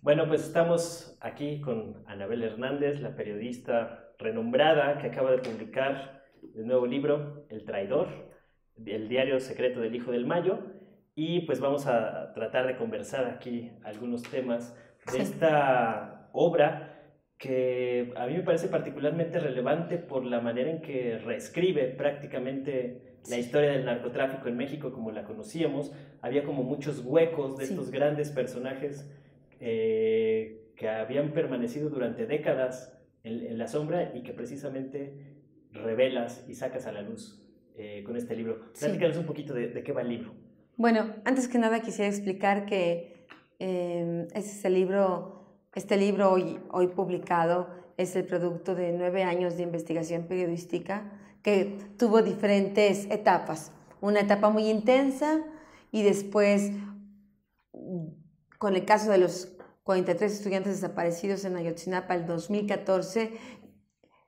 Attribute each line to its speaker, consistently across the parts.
Speaker 1: Bueno, pues estamos aquí con Anabel Hernández, la periodista renombrada que acaba de publicar el nuevo libro, El Traidor, el diario secreto del Hijo del Mayo, y pues vamos a tratar de conversar aquí algunos temas de
Speaker 2: Sí,
Speaker 1: esta obra que a mí me parece particularmente relevante por la manera en que reescribe prácticamente la
Speaker 2: sí,
Speaker 1: historia del narcotráfico en México como la conocíamos. Había como muchos huecos de estos
Speaker 2: sí.
Speaker 1: grandes personajes que habían permanecido durante décadas en la sombra y que precisamente revelas y sacas a la luz con este libro.
Speaker 2: Sí.
Speaker 1: Platícanos un poquito de qué va el libro.
Speaker 2: Bueno, antes que nada quisiera explicar que este libro hoy publicado es el producto de 9 años de investigación periodística que tuvo diferentes etapas. Una etapa muy intensa y después, con el caso de los 43 estudiantes desaparecidos en Ayotzinapa el 2014,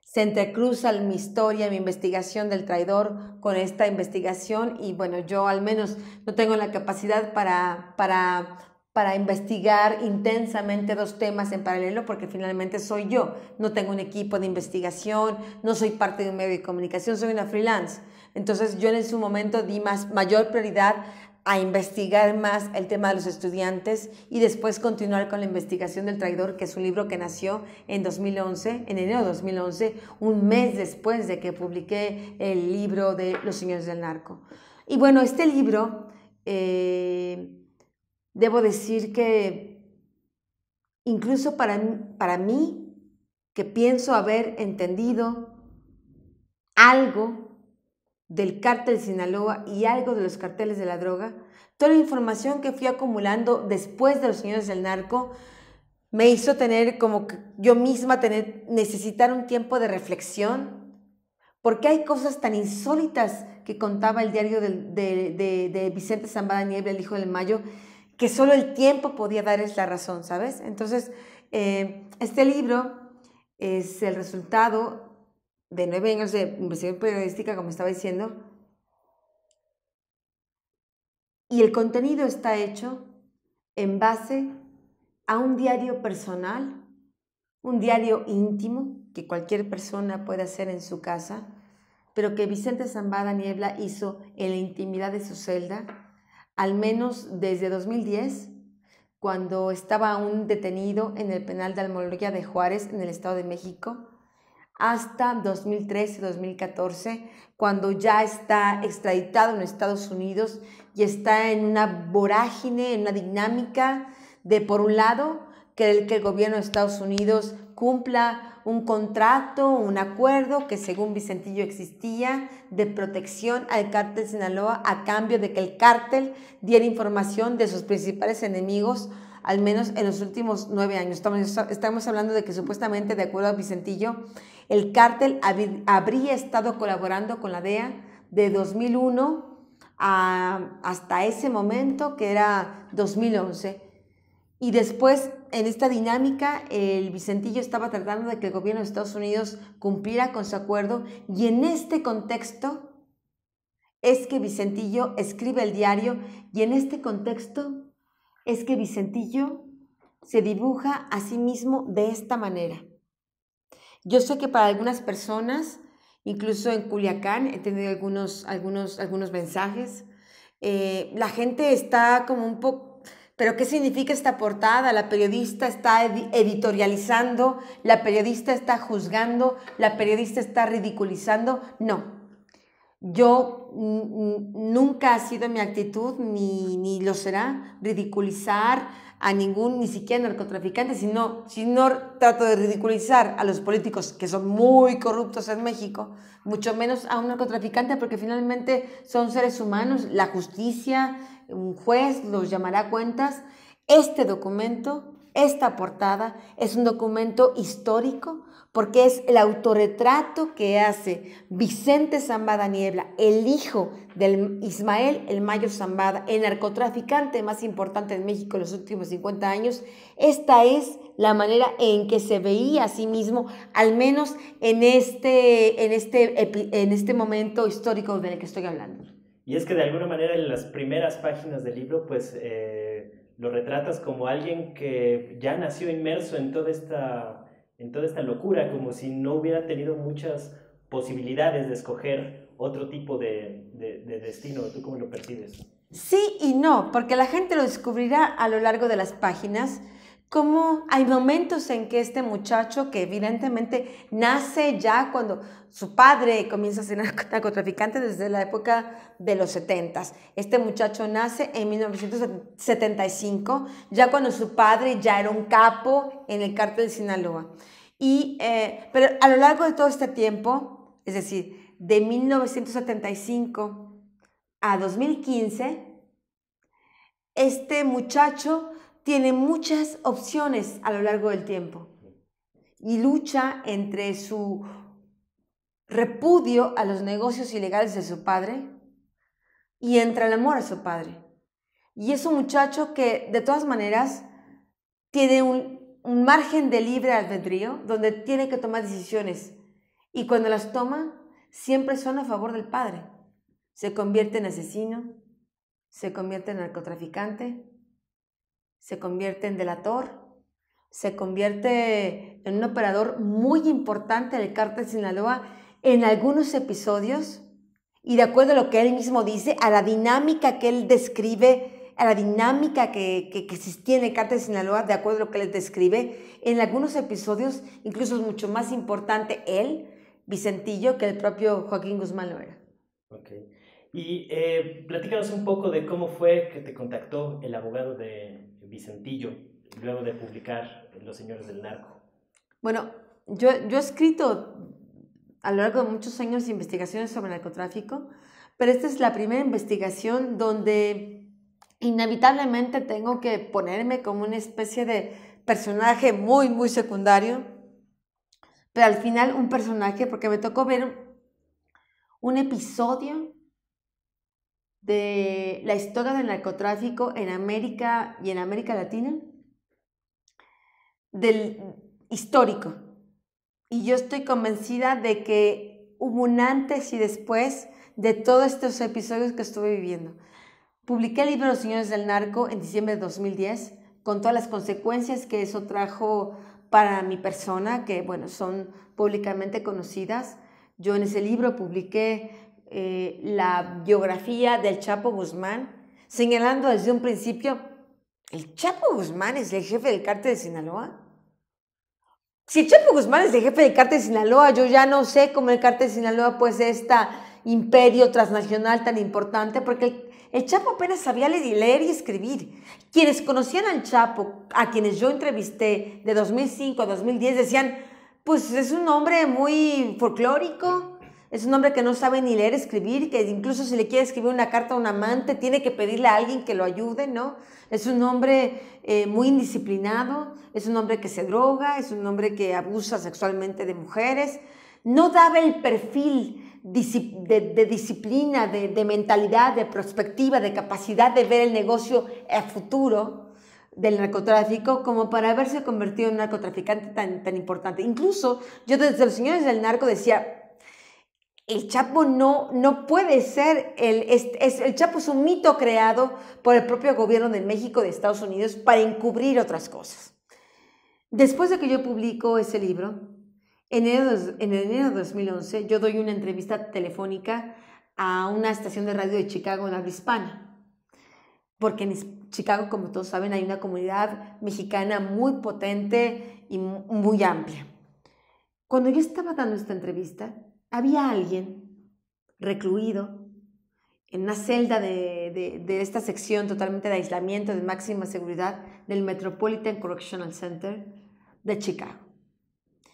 Speaker 2: se entrecruza mi historia, mi investigación del traidor con esta investigación y bueno, yo al menos no tengo la capacidad para investigar intensamente dos temas en paralelo porque finalmente soy yo, no tengo un equipo de investigación, no soy parte de un medio de comunicación, soy una freelance. Entonces yo en su momento di mayor prioridad a investigar más el tema de los estudiantes y después continuar con la investigación del traidor, que es un libro que nació en 2011, en enero de 2011, un mes después de que publiqué el libro de Los Señores del Narco. Y bueno, este libro, debo decir que incluso para mí, que pienso haber entendido algo del cártel de Sinaloa y algo de los carteles de la droga, toda la información que fui acumulando después de Los Señores del Narco me hizo tener como que yo misma necesitar un tiempo de reflexión, porque hay cosas tan insólitas que contaba el diario de Vicente Zambada Niebla, el Hijo del Mayo, que solo el tiempo podía darles la razón, ¿sabes? Entonces, este libro es el resultado de 9 años de investigación periodística, como estaba diciendo, y el contenido está hecho en base a un diario personal, un diario íntimo que cualquier persona puede hacer en su casa, pero que Vicente Zambada Niebla hizo en la intimidad de su celda, al menos desde 2010, cuando estaba aún detenido en el penal de Almoloya de Juárez, en el Estado de México, hasta 2013-2014, cuando ya está extraditado en Estados Unidos y está en una vorágine, en una dinámica de, por un lado, que el gobierno de Estados Unidos cumpla un contrato, un acuerdo que según Vicentillo existía de protección al cártel de Sinaloa a cambio de que el cártel diera información de sus principales enemigos, al menos en los últimos 9 años. Estamos hablando de que supuestamente, de acuerdo a Vicentillo, el cártel habría estado colaborando con la DEA de 2001 hasta ese momento, que era 2011. Y después, en esta dinámica, el Vicentillo estaba tratando de que el gobierno de Estados Unidos cumpliera con su acuerdo, y en este contexto es que Vicentillo escribe el diario, y en este contexto es que Vicentillo se dibuja a sí mismo de esta manera. Yo sé que para algunas personas, incluso en Culiacán, he tenido algunos mensajes, la gente está como un poco, pero ¿qué significa esta portada? La periodista está editorializando, la periodista está juzgando, la periodista está ridiculizando. No, yo nunca ha sido mi actitud, ni lo será, ridiculizar a ningún, ni siquiera narcotraficante, sino trato de ridiculizar a los políticos que son muy corruptos en México, mucho menos a un narcotraficante, porque finalmente son seres humanos, la justicia, un juez los llamará a cuentas. Este documento, esta portada, es un documento histórico porque es el autorretrato que hace Vicente Zambada Niebla, el hijo del Ismael El Mayo Zambada, el narcotraficante más importante en México en los últimos 50 años. Esta es la manera en que se veía a sí mismo, al menos en este momento histórico del que estoy hablando.
Speaker 1: Y es que de alguna manera en las primeras páginas del libro, pues lo retratas como alguien que ya nació inmerso en toda esta locura, como si no hubiera tenido muchas posibilidades de escoger otro tipo de destino. ¿Tú cómo lo percibes?
Speaker 2: Sí y no, porque la gente lo descubrirá a lo largo de las páginas, como hay momentos en que este muchacho, que evidentemente nace ya cuando su padre comienza a ser narcotraficante desde la época de los 70s. Este muchacho nace en 1975, ya cuando su padre ya era un capo en el cártel de Sinaloa. Pero a lo largo de todo este tiempo, es decir, de 1975 a 2015, este muchacho tiene muchas opciones a lo largo del tiempo y lucha entre su repudio a los negocios ilegales de su padre y entre el amor a su padre. Y es un muchacho que de todas maneras tiene un margen de libre albedrío donde tiene que tomar decisiones, y cuando las toma siempre son a favor del padre. Se convierte en asesino, se convierte en narcotraficante, se convierte en delator, se convierte en un operador muy importante del cártel de Sinaloa en algunos episodios, y de acuerdo a lo que él mismo dice, a la dinámica que él describe, a la dinámica que existía en el cártel de Sinaloa, de acuerdo a lo que él describe, en algunos episodios incluso es mucho más importante él, Vicentillo, que el propio Joaquín Guzmán lo era.
Speaker 1: Ok. Y platícanos un poco de cómo fue que te contactó el abogado de Vicentillo luego de publicar Los Señores del Narco.
Speaker 2: Bueno, yo he escrito a lo largo de muchos años investigaciones sobre narcotráfico, pero esta es la primera investigación donde inevitablemente tengo que ponerme como una especie de personaje muy, muy secundario, pero al final un personaje, porque me tocó ver un episodio de la historia del narcotráfico en América y en América Latina, del histórico. Y yo estoy convencida de que hubo un antes y después de todos estos episodios que estuve viviendo. Publiqué el libro Los Señores del Narco en diciembre de 2010, con todas las consecuencias que eso trajo para mi persona, que bueno, son públicamente conocidas. Yo en ese libro publiqué la biografía del Chapo Guzmán, señalando desde un principio, ¿el Chapo Guzmán es el jefe del cártel de Sinaloa? Si el Chapo Guzmán es el jefe del cártel de Sinaloa, yo ya no sé cómo el cártel de Sinaloa pues es este imperio transnacional tan importante, porque el Chapo apenas sabía leer y escribir. Quienes conocían al Chapo, a quienes yo entrevisté de 2005 a 2010, decían, pues es un hombre muy folclórico, es un hombre que no sabe ni leer, escribir, que incluso si le quiere escribir una carta a un amante, tiene que pedirle a alguien que lo ayude, ¿no? Es un hombre muy indisciplinado, es un hombre que se droga, es un hombre que abusa sexualmente de mujeres. No daba el perfil de disciplina, de mentalidad, de perspectiva, de capacidad de ver el negocio a futuro del narcotráfico como para haberse convertido en un narcotraficante tan importante. Incluso yo desde Los Señores del Narco decía, el Chapo no puede ser, el Chapo es un mito creado por el propio gobierno de México, de Estados Unidos, para encubrir otras cosas. Después de que yo publico ese libro, en enero de 2011, yo doy una entrevista telefónica a una estación de radio de Chicago en habla hispana, porque en Chicago, como todos saben, hay una comunidad mexicana muy potente y muy amplia. Cuando yo estaba dando esta entrevista, había alguien recluido en una celda de esta sección totalmente de aislamiento, de máxima seguridad del Metropolitan Correctional Center de Chicago,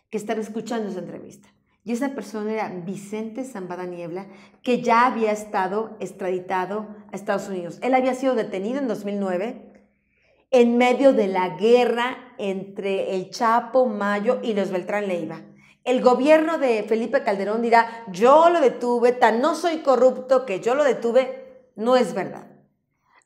Speaker 2: que estaba escuchando esa entrevista. Y esa persona era Vicente Zambada Niebla, que ya había estado extraditado a Estados Unidos. Él había sido detenido en 2009 en medio de la guerra entre el Chapo, Mayo y los Beltrán Leiva. El gobierno de Felipe Calderón dirá, yo lo detuve, tan no soy corrupto que yo lo detuve. No es verdad.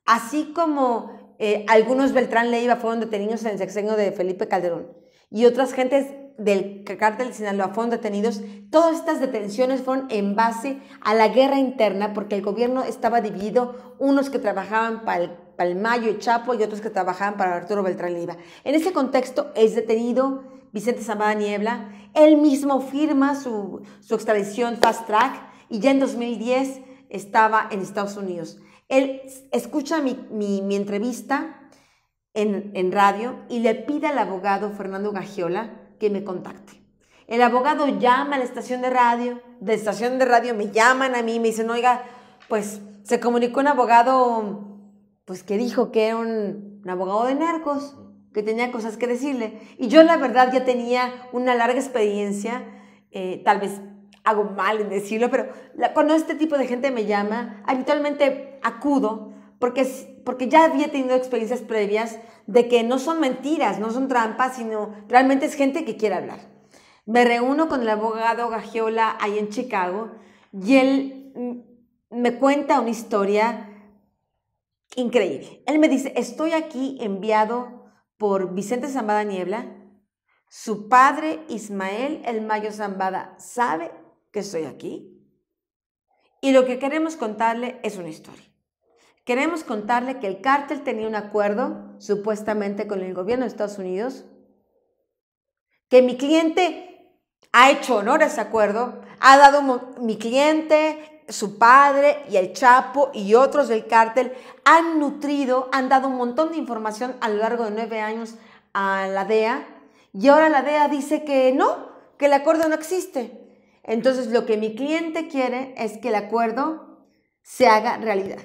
Speaker 2: Así como algunos Beltrán Leiva fueron detenidos en el sexenio de Felipe Calderón y otras gentes del cártel de Sinaloa fueron detenidos, todas estas detenciones fueron en base a la guerra interna, porque el gobierno estaba dividido, unos que trabajaban para el el Mayo, el Chapo y otros que trabajaban para Arturo Beltrán Leiva. En ese contexto es detenido Vicente Zambada Niebla. Él mismo firma su extradición fast track y ya en 2010 estaba en Estados Unidos. Él escucha mi entrevista en radio y le pide al abogado Fernando Gagiola que me contacte. El abogado llama a la estación de radio, de la estación de radio me llaman a mí, me dicen, oiga, pues se comunicó un abogado pues que dijo que era un abogado de narcos, que tenía cosas que decirle. Y yo la verdad ya tenía una larga experiencia, tal vez hago mal en decirlo, pero cuando este tipo de gente me llama, habitualmente acudo porque ya había tenido experiencias previas de que no son mentiras, no son trampas, sino realmente es gente que quiere hablar. Me reúno con el abogado Gagiola ahí en Chicago y él me cuenta una historia increíble. Él me dice, estoy aquí enviado por Vicente Zambada Niebla. Su padre, Ismael El Mayo Zambada, sabe que estoy aquí. Y lo que queremos contarle es una historia. Queremos contarle que el cártel tenía un acuerdo, supuestamente con el gobierno de Estados Unidos, que mi cliente ha hecho honor a ese acuerdo, ha dado mi cliente, su padre y el Chapo y otros del cártel han nutrido, han dado un montón de información a lo largo de 9 años a la DEA y ahora la DEA dice que no, que el acuerdo no existe. Entonces lo que mi cliente quiere es que el acuerdo se haga realidad.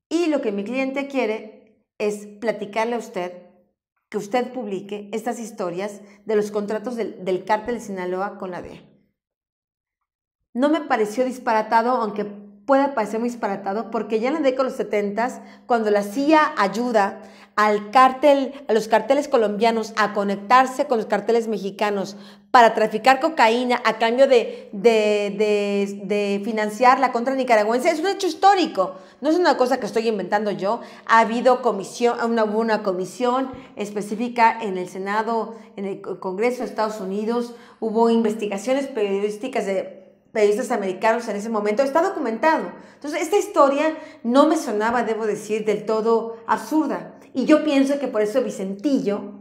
Speaker 2: Y lo que mi cliente quiere es platicarle a usted, que usted publique estas historias de los contratos del cártel de Sinaloa con la DEA. No me pareció disparatado, aunque pueda parecer muy disparatado, porque ya en la década de los 70, cuando la CIA ayuda a los carteles colombianos a conectarse con los carteles mexicanos para traficar cocaína a cambio de financiar la contra nicaragüense, es un hecho histórico. No es una cosa que estoy inventando yo. Ha habido una comisión específica en el Senado, en el Congreso de Estados Unidos. Hubo investigaciones periodísticas de periodistas americanos en ese momento. Está documentado. Entonces, esta historia no me sonaba, debo decir, del todo absurda. Y yo pienso que por eso Vicentillo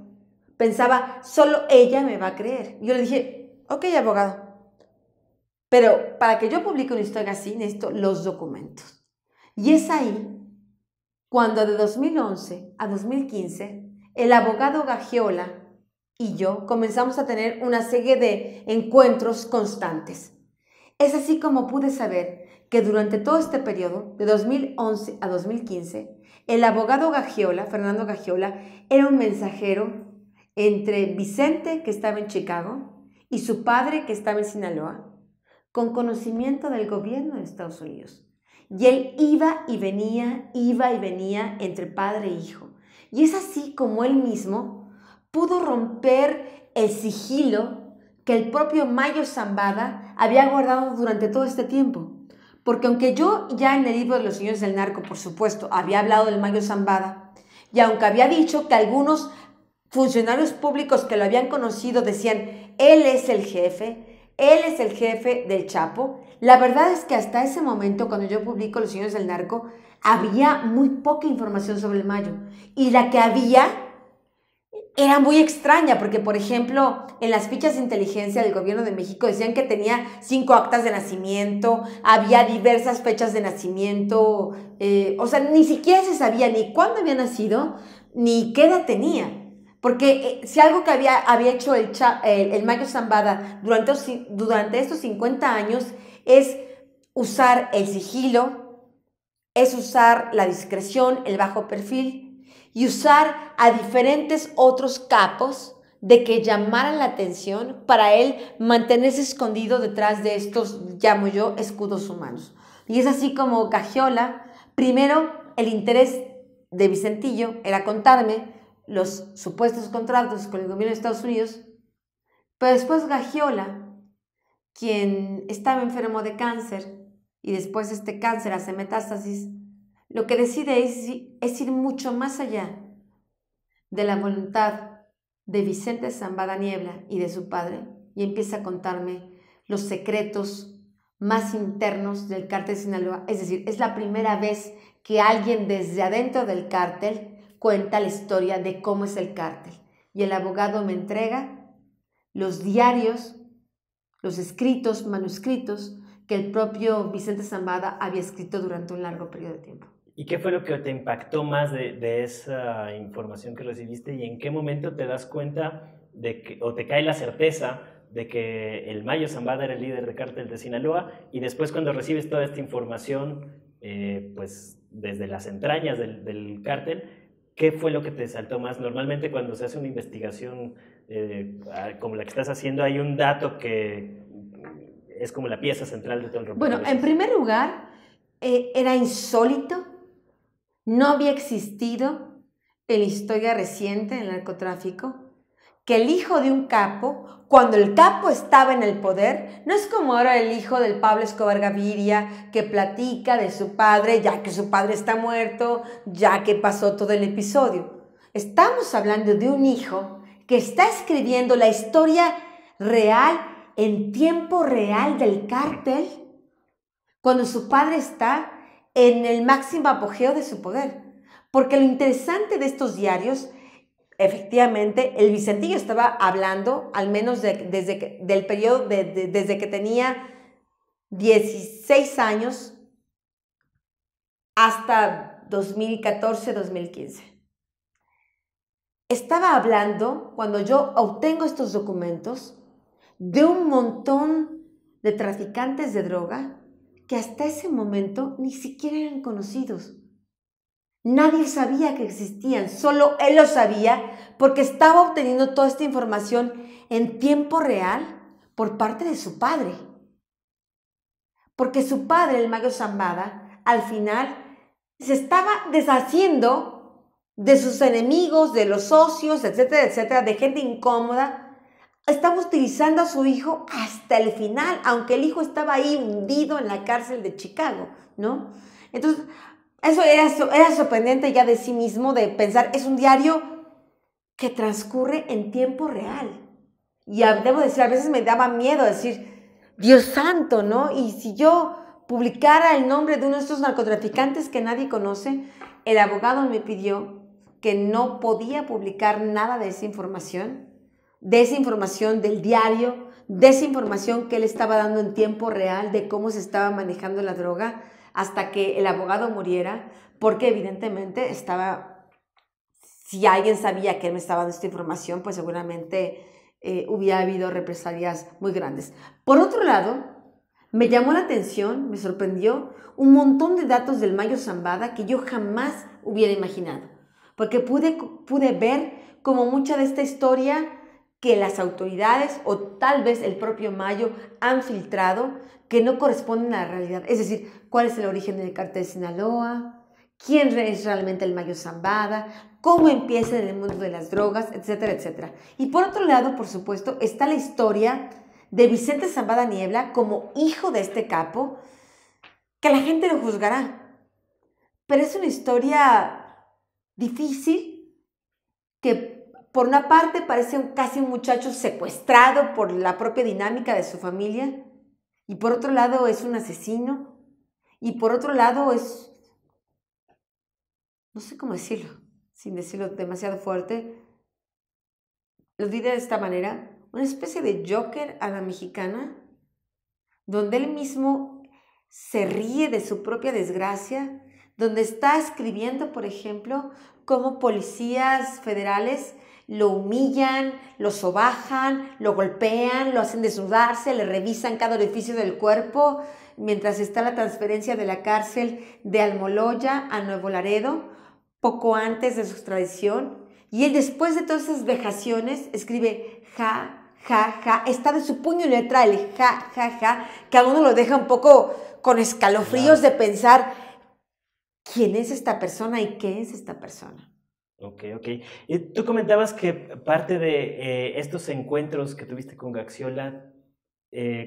Speaker 2: pensaba, solo ella me va a creer. Yo le dije, ok, abogado, pero para que yo publique una historia así, necesito los documentos. Y es ahí cuando de 2011 a 2015, el abogado Gagiola y yo comenzamos a tener una serie de encuentros constantes. Es así como pude saber que durante todo este periodo, de 2011 a 2015, el abogado Gagiola, Fernando Gagiola, era un mensajero entre Vicente, que estaba en Chicago, y su padre, que estaba en Sinaloa, con conocimiento del gobierno de Estados Unidos. Y él iba y venía entre padre e hijo. Y es así como él mismo pudo romper el sigilo que el propio Mayo Zambada había guardado durante todo este tiempo. Porque aunque yo ya en el libro de los señores del narco, por supuesto, había hablado del Mayo Zambada, y aunque había dicho que algunos funcionarios públicos que lo habían conocido decían, él es el jefe del Chapo, la verdad es que hasta ese momento, cuando yo publico Los Señores del Narco, había muy poca información sobre el Mayo. Y la que había era muy extraña, porque, por ejemplo, en las fichas de inteligencia del gobierno de México decían que tenía 5 actas de nacimiento, había diversas fechas de nacimiento, o sea, ni siquiera se sabía ni cuándo había nacido, ni qué edad tenía. Porque si algo que había hecho el Mayo Zambada durante estos 50 años es usar el sigilo, es usar la discreción, el bajo perfil, y usar a diferentes otros capos de que llamaran la atención para él mantenerse escondido detrás de estos, llamo yo, escudos humanos. Y es así como Gagiola, primero el interés de Vicentillo era contarme los supuestos contratos con el gobierno de Estados Unidos, pero después Gagiola, quien estaba enfermo de cáncer y después este cáncer hace metástasis, lo que decide es ir mucho más allá de la voluntad de Vicente Zambada Niebla y de su padre y empieza a contarme los secretos más internos del cártel de Sinaloa. Es decir, es la primera vez que alguien desde adentro del cártel cuenta la historia de cómo es el cártel. Y el abogado me entrega los diarios, los escritos, manuscritos que el propio Vicente Zambada había escrito durante un largo periodo de tiempo.
Speaker 1: ¿Y qué fue lo que te impactó más de esa información que recibiste y en qué momento te das cuenta de que, o te cae la certeza de que el Mayo Zambada era el líder del cártel de Sinaloa, y después cuando recibes toda esta información pues desde las entrañas del cártel, ¿qué fue lo que te saltó más? Normalmente cuando se hace una investigación como la que estás haciendo, hay un dato que es como la pieza central de todo el rompecabezas.
Speaker 2: Bueno, en primer lugar, era insólito, no había existido en la historia reciente del narcotráfico que el hijo de un capo, cuando el capo estaba en el poder, no es como ahora el hijo del Pablo Escobar Gaviria, que platica de su padre, ya que su padre está muerto, ya que pasó todo el episodio. Estamos hablando de un hijo que está escribiendo la historia real, en tiempo real del cártel, cuando su padre está en el máximo apogeo de su poder. Porque lo interesante de estos diarios, efectivamente, el Vicentillo estaba hablando, al menos desde que tenía 16 años hasta 2014, 2015. Estaba hablando, cuando yo obtengo estos documentos, de un montón de traficantes de droga que hasta ese momento ni siquiera eran conocidos. Nadie sabía que existían, solo él lo sabía porque estaba obteniendo toda esta información en tiempo real por parte de su padre. Porque su padre, el Mayo Zambada, al final se estaba deshaciendo de sus enemigos, de los socios, etcétera, etcétera, de gente incómoda. Estaba utilizando a su hijo hasta el final, aunque el hijo estaba ahí hundido en la cárcel de Chicago, ¿no? Entonces, eso era sorprendente ya de sí mismo, de pensar, es un diario que transcurre en tiempo real. Y debo decir, a veces me daba miedo decir, Dios santo, ¿no? Y si yo publicara el nombre de uno de estos narcotraficantes que nadie conoce, el abogado me pidió que no podía publicar nada de esa información del diario, de esa información que él estaba dando en tiempo real de cómo se estaba manejando la droga, hasta que el abogado muriera, porque evidentemente si alguien sabía que él me estaba dando esta información, pues seguramente hubiera habido represalias muy grandes. Por otro lado, me llamó la atención, me sorprendió un montón de datos del Mayo Zambada que yo jamás hubiera imaginado, porque pude ver como mucha de esta historia que las autoridades o tal vez el propio Mayo han filtrado que no corresponden a la realidad. Es decir, cuál es el origen del cártel de Sinaloa, quién es realmente el Mayo Zambada, cómo empieza en el mundo de las drogas, etcétera, etcétera. Y por otro lado, por supuesto, está la historia de Vicente Zambada Niebla como hijo de este capo, que la gente lo juzgará. Pero es una historia difícil que por una parte parece casi un muchacho secuestrado por la propia dinámica de su familia, y por otro lado es un asesino, y por otro lado es, no sé cómo decirlo, sin decirlo demasiado fuerte, lo diré de esta manera, una especie de Joker a la mexicana, donde él mismo se ríe de su propia desgracia, donde está escribiendo, por ejemplo, cómo policías federales lo humillan, lo sobajan, lo golpean, lo hacen desnudarse, le revisan cada orificio del cuerpo, mientras está la transferencia de la cárcel de Almoloya a Nuevo Laredo, poco antes de su extradición. Y él, después de todas esas vejaciones, escribe ja, ja, ja, está de su puño y letra el ja, ja, ja, que a uno lo deja un poco con escalofríos de pensar quién es esta persona y qué es esta persona.
Speaker 1: Ok. Y tú comentabas que parte de estos encuentros que tuviste con Gaxiola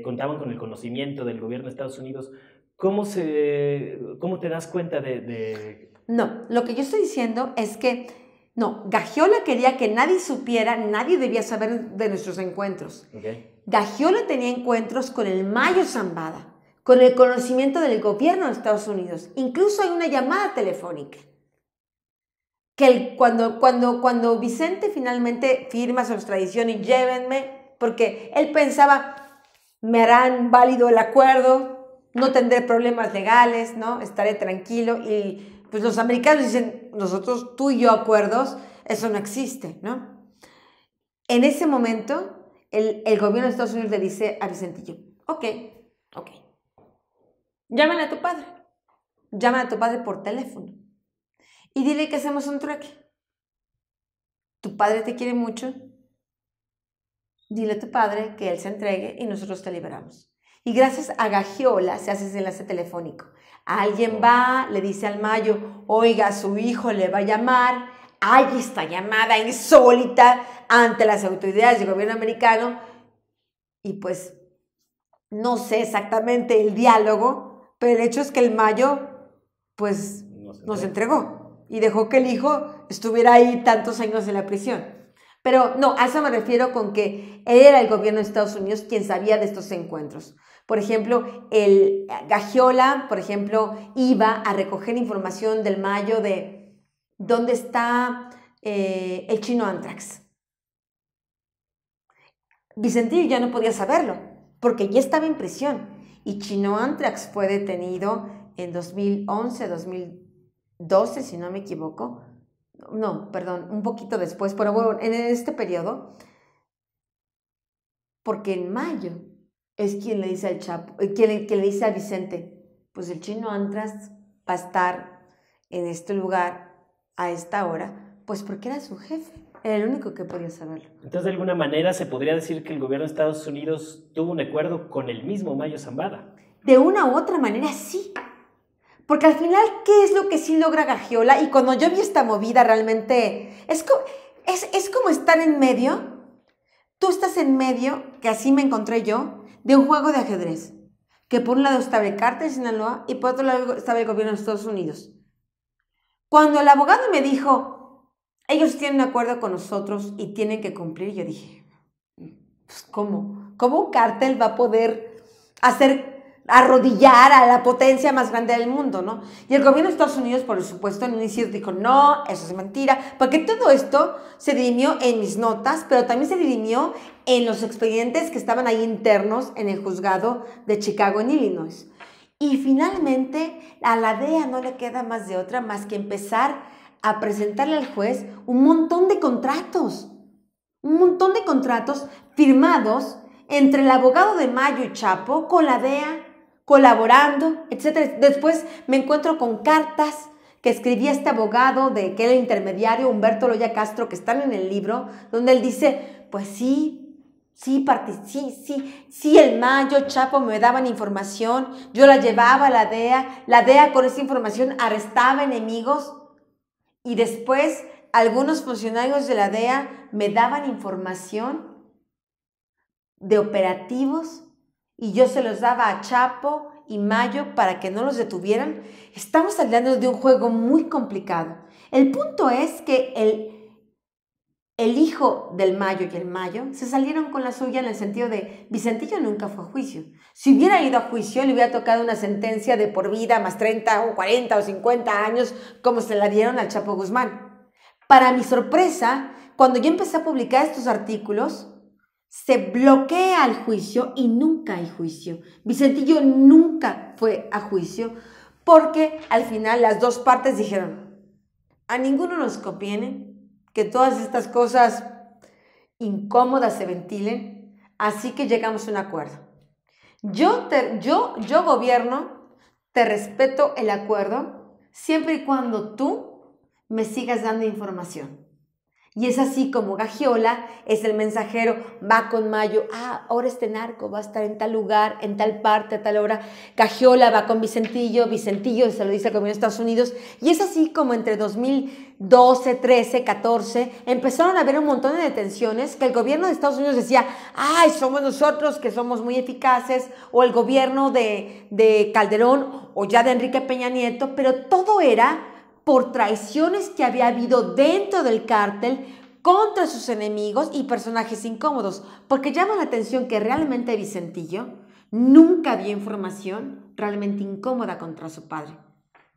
Speaker 1: contaban con el conocimiento del gobierno de Estados Unidos. ¿Cómo te das cuenta de...?
Speaker 2: No, lo que yo estoy diciendo es que no, Gagiola quería que nadie supiera, nadie debía saber de nuestros encuentros.
Speaker 1: Okay.
Speaker 2: Gagiola tenía encuentros con el Mayo Zambada, con el conocimiento del gobierno de Estados Unidos. Incluso hay una llamada telefónica. Que cuando Vicente finalmente firma su extradición y llévenme, porque él pensaba, me harán válido el acuerdo, no tendré problemas legales, ¿no? Estaré tranquilo. Y pues los americanos dicen, nosotros, tú y yo acuerdos, eso no existe, ¿no? En ese momento, el gobierno de Estados Unidos le dice a Vicentillo, ok, llámale a tu padre por teléfono y dile que hacemos un trueque. Tu padre te quiere mucho, dile a tu padre que él se entregue y nosotros te liberamos. Y gracias a Gagiola se hace ese enlace telefónico. Alguien va, le dice al Mayo, oiga, su hijo le va a llamar, hay esta llamada insólita ante las autoridades del gobierno americano y pues no sé exactamente el diálogo, pero el hecho es que el Mayo pues nos entregó y dejó que el hijo estuviera ahí tantos años en la prisión. Pero no, a eso me refiero con que era el gobierno de Estados Unidos quien sabía de estos encuentros. Por ejemplo, el Gagiola, por ejemplo, iba a recoger información del Mayo de dónde está el chino Anthrax. Vicentillo ya no podía saberlo, porque ya estaba en prisión. Y Chino Anthrax fue detenido en 2011, 2012, si no me equivoco. No, perdón, un poquito después, pero bueno, en este periodo, porque en mayo es quien le dice al Chapo, quien le dice a Vicente, pues el Chino Anthrax va a estar en este lugar a esta hora, pues porque era su jefe, era el único que podía saberlo.
Speaker 1: Entonces, de alguna manera, se podría decir que el gobierno de Estados Unidos tuvo un acuerdo con el mismo Mayo Zambada.
Speaker 2: De una u otra manera, sí. Porque al final, ¿qué es lo que sí logra Gagiola? Y cuando yo vi esta movida, realmente es como estar en medio. Tú estás en medio, que así me encontré yo, de un juego de ajedrez. Que por un lado estaba el cártel de Sinaloa y por otro lado estaba el gobierno de Estados Unidos. Cuando el abogado me dijo, ellos tienen un acuerdo con nosotros y tienen que cumplir, yo dije, pues ¿cómo? ¿Cómo un cártel va a poder arrodillar a la potencia más grande del mundo, ¿no? Y el gobierno de Estados Unidos, por supuesto, en un inicio dijo, no, eso es mentira, porque todo esto se dirimió en mis notas, pero también se dirimió en los expedientes que estaban ahí internos en el juzgado de Chicago, en Illinois. Y finalmente, a la DEA no le queda más de otra más que empezar a presentarle al juez un montón de contratos firmados entre el abogado de Mayo y Chapo con la DEA, colaborando, etc. Después me encuentro con cartas que escribía este abogado que era el intermediario, Humberto Loya Castro, que están en el libro, donde él dice, pues sí, el Mayo, Chapo me daban información, yo la llevaba a la DEA con esa información arrestaba enemigos y después algunos funcionarios de la DEA me daban información de operativos y yo se los daba a Chapo y Mayo para que no los detuvieran. Estamos hablando de un juego muy complicado. El punto es que el hijo del Mayo y el Mayo se salieron con la suya en el sentido de Vicentillo nunca fue a juicio. Si hubiera ido a juicio, le hubiera tocado una sentencia de por vida más 30 o 40 o 50 años como se la dieron al Chapo Guzmán. Para mi sorpresa, cuando yo empecé a publicar estos artículos, se bloquea el juicio y nunca hay juicio. Vicentillo nunca fue a juicio porque al final las dos partes dijeron, a ninguno nos conviene que todas estas cosas incómodas se ventilen, así que llegamos a un acuerdo. Yo gobierno, te respeto el acuerdo siempre y cuando tú me sigas dando información. Y es así como Gagiola es el mensajero, va con Mayo, ahora este narco va a estar en tal lugar, en tal parte, a tal hora. Gagiola va con Vicentillo se lo dice al gobierno de Estados Unidos. Y es así como entre 2012, 13, 14, empezaron a haber un montón de detenciones que el gobierno de Estados Unidos decía, somos nosotros que somos muy eficaces, o el gobierno de Calderón, o ya de Enrique Peña Nieto, pero todo era por traiciones que había habido dentro del cártel contra sus enemigos y personajes incómodos, porque llama la atención que realmente Vicentillo nunca dio información realmente incómoda contra su padre.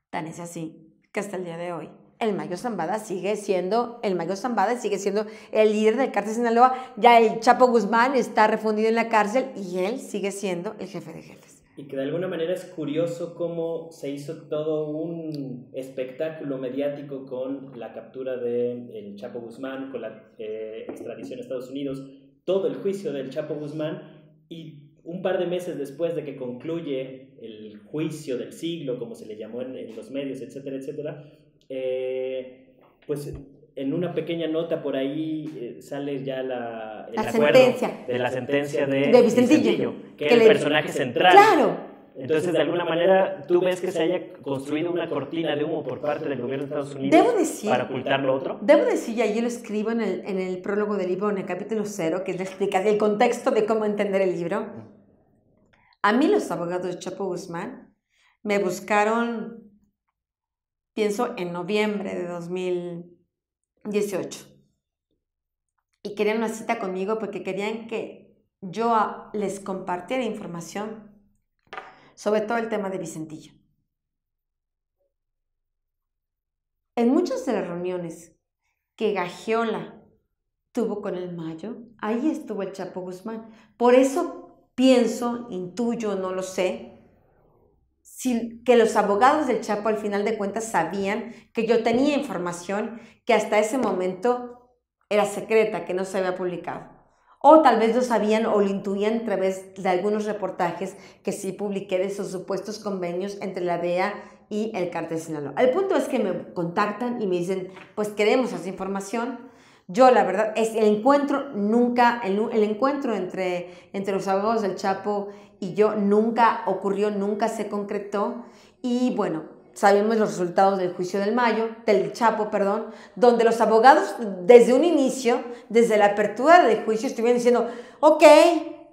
Speaker 2: Tan es así que hasta el día de hoy el Mayo Zambada sigue siendo el líder del cártel de Sinaloa. Ya el Chapo Guzmán está refundido en la cárcel y él sigue siendo el jefe de jefes.
Speaker 1: Y que de alguna manera es curioso cómo se hizo todo un espectáculo mediático con la captura del Chapo Guzmán, con la extradición a Estados Unidos, todo el juicio del Chapo Guzmán, y un par de meses después de que concluye el juicio del siglo, como se le llamó en los medios, etcétera, etcétera, pues en una pequeña nota por ahí sale ya el acuerdo de la sentencia de Vicentillo, que era el personaje central.
Speaker 2: Claro.
Speaker 1: Entonces, de alguna manera, ¿tú ves que se haya construido una cortina de humo por parte del gobierno de Estados Unidos para ocultar lo otro?
Speaker 2: Debo decir, y ahí lo escribo en el prólogo del libro, en el capítulo 0, que es la explicación, el contexto de cómo entender el libro. A mí los abogados de Chapo Guzmán me buscaron, pienso, en noviembre de 2018. Y querían una cita conmigo porque querían que yo les compartiera información sobre todo el tema de Vicentillo. En muchas de las reuniones que Gagiola tuvo con el Mayo, ahí estuvo el Chapo Guzmán. Por eso pienso, intuyo, no lo sé, que los abogados del Chapo al final de cuentas sabían que yo tenía información que hasta ese momento era secreta, que no se había publicado. O tal vez lo sabían o lo intuían a través de algunos reportajes que sí publiqué de esos supuestos convenios entre la DEA y el cártel de Sinaloa. El punto es que me contactan y me dicen, pues queremos esa información. Yo, la verdad, el encuentro entre los abogados del Chapo y yo nunca ocurrió, nunca se concretó. Y bueno, sabemos los resultados del juicio del Chapo, donde los abogados desde un inicio, desde la apertura del juicio, estuvieron diciendo, ok,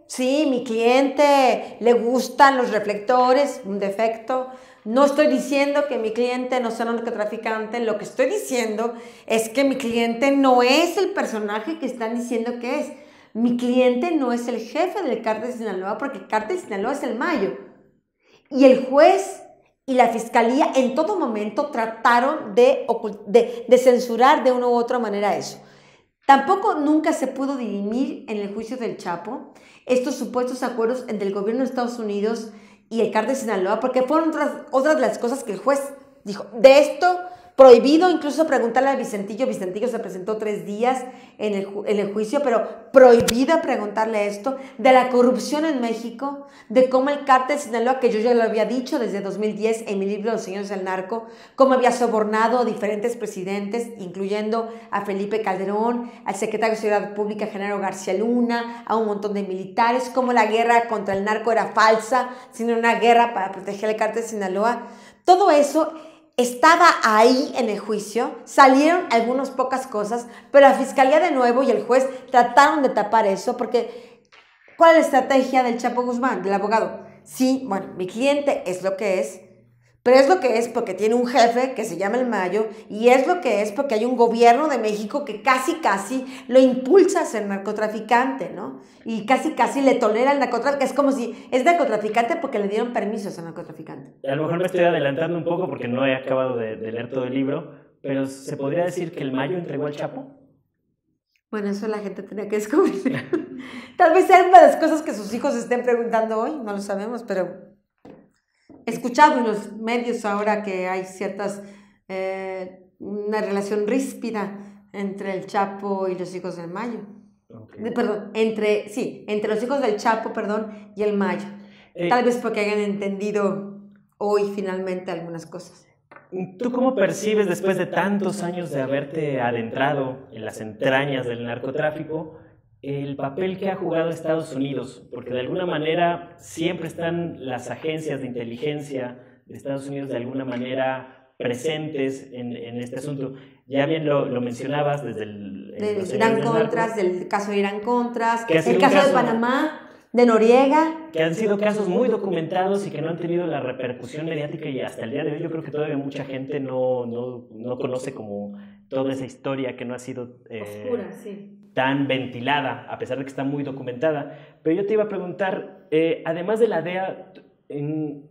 Speaker 2: sí, mi cliente le gustan los reflectores, un defecto. No estoy diciendo que mi cliente no sea un narcotraficante, lo que estoy diciendo es que mi cliente no es el personaje que están diciendo que es. Mi cliente no es el jefe del cártel de Sinaloa, porque el cártel de Sinaloa es el Mayo. Y el juez y la fiscalía en todo momento trataron de censurar de una u otra manera eso. Tampoco nunca se pudo dirimir en el juicio del Chapo estos supuestos acuerdos entre el gobierno de Estados Unidos y el cártel de Sinaloa, porque fueron otras de las cosas que el juez dijo. De esto, prohibido incluso preguntarle a Vicentillo. Vicentillo se presentó 3 días en el juicio, pero prohibido preguntarle esto, de la corrupción en México, de cómo el cártel de Sinaloa, que yo ya lo había dicho desde 2010 en mi libro Los Señores del Narco, cómo había sobornado a diferentes presidentes, incluyendo a Felipe Calderón, al secretario de Seguridad Pública, Genaro García Luna, a un montón de militares, cómo la guerra contra el narco era falsa, sino una guerra para proteger el cártel de Sinaloa. Todo eso estaba ahí en el juicio, salieron algunas pocas cosas, pero la fiscalía de nuevo y el juez trataron de tapar eso, porque ¿cuál es la estrategia del Chapo Guzmán, del abogado? Sí, bueno, mi cliente es lo que es, pero es lo que es porque tiene un jefe que se llama el Mayo, y es lo que es porque hay un gobierno de México que casi lo impulsa a ser narcotraficante, ¿no? Y casi le tolera el narcotráfico. Es como si es narcotraficante porque le dieron permiso a ser narcotraficante.
Speaker 1: A lo mejor me estoy adelantando un poco porque no he acabado de leer todo el libro, pero ¿se podría decir que el Mayo entregó al Chapo?
Speaker 2: Bueno, eso la gente tenía que descubrir. Tal vez sea una de las cosas que sus hijos estén preguntando hoy, no lo sabemos, pero he escuchado en los medios ahora que hay una relación ríspida entre el Chapo y los hijos del Mayo. Okay. Perdón, entre los hijos del Chapo, y el Mayo. Tal vez porque hayan entendido hoy finalmente algunas cosas.
Speaker 1: ¿Tú cómo percibes, después de tantos años de haberte adentrado en las entrañas del narcotráfico, el papel que ha jugado Estados Unidos? Porque de alguna manera siempre están las agencias de inteligencia de Estados Unidos de alguna manera presentes en este asunto. Ya bien lo mencionabas desde
Speaker 2: del caso de Irán-Contras, el caso de Panamá, de Noriega.
Speaker 1: Que han sido casos muy documentados y que no han tenido la repercusión mediática, y hasta el día de hoy yo creo que todavía mucha gente no conoce como toda esa historia que no ha sido
Speaker 2: oscura, sí,
Speaker 1: tan ventilada, a pesar de que está muy documentada. Pero yo te iba a preguntar, además de la DEA,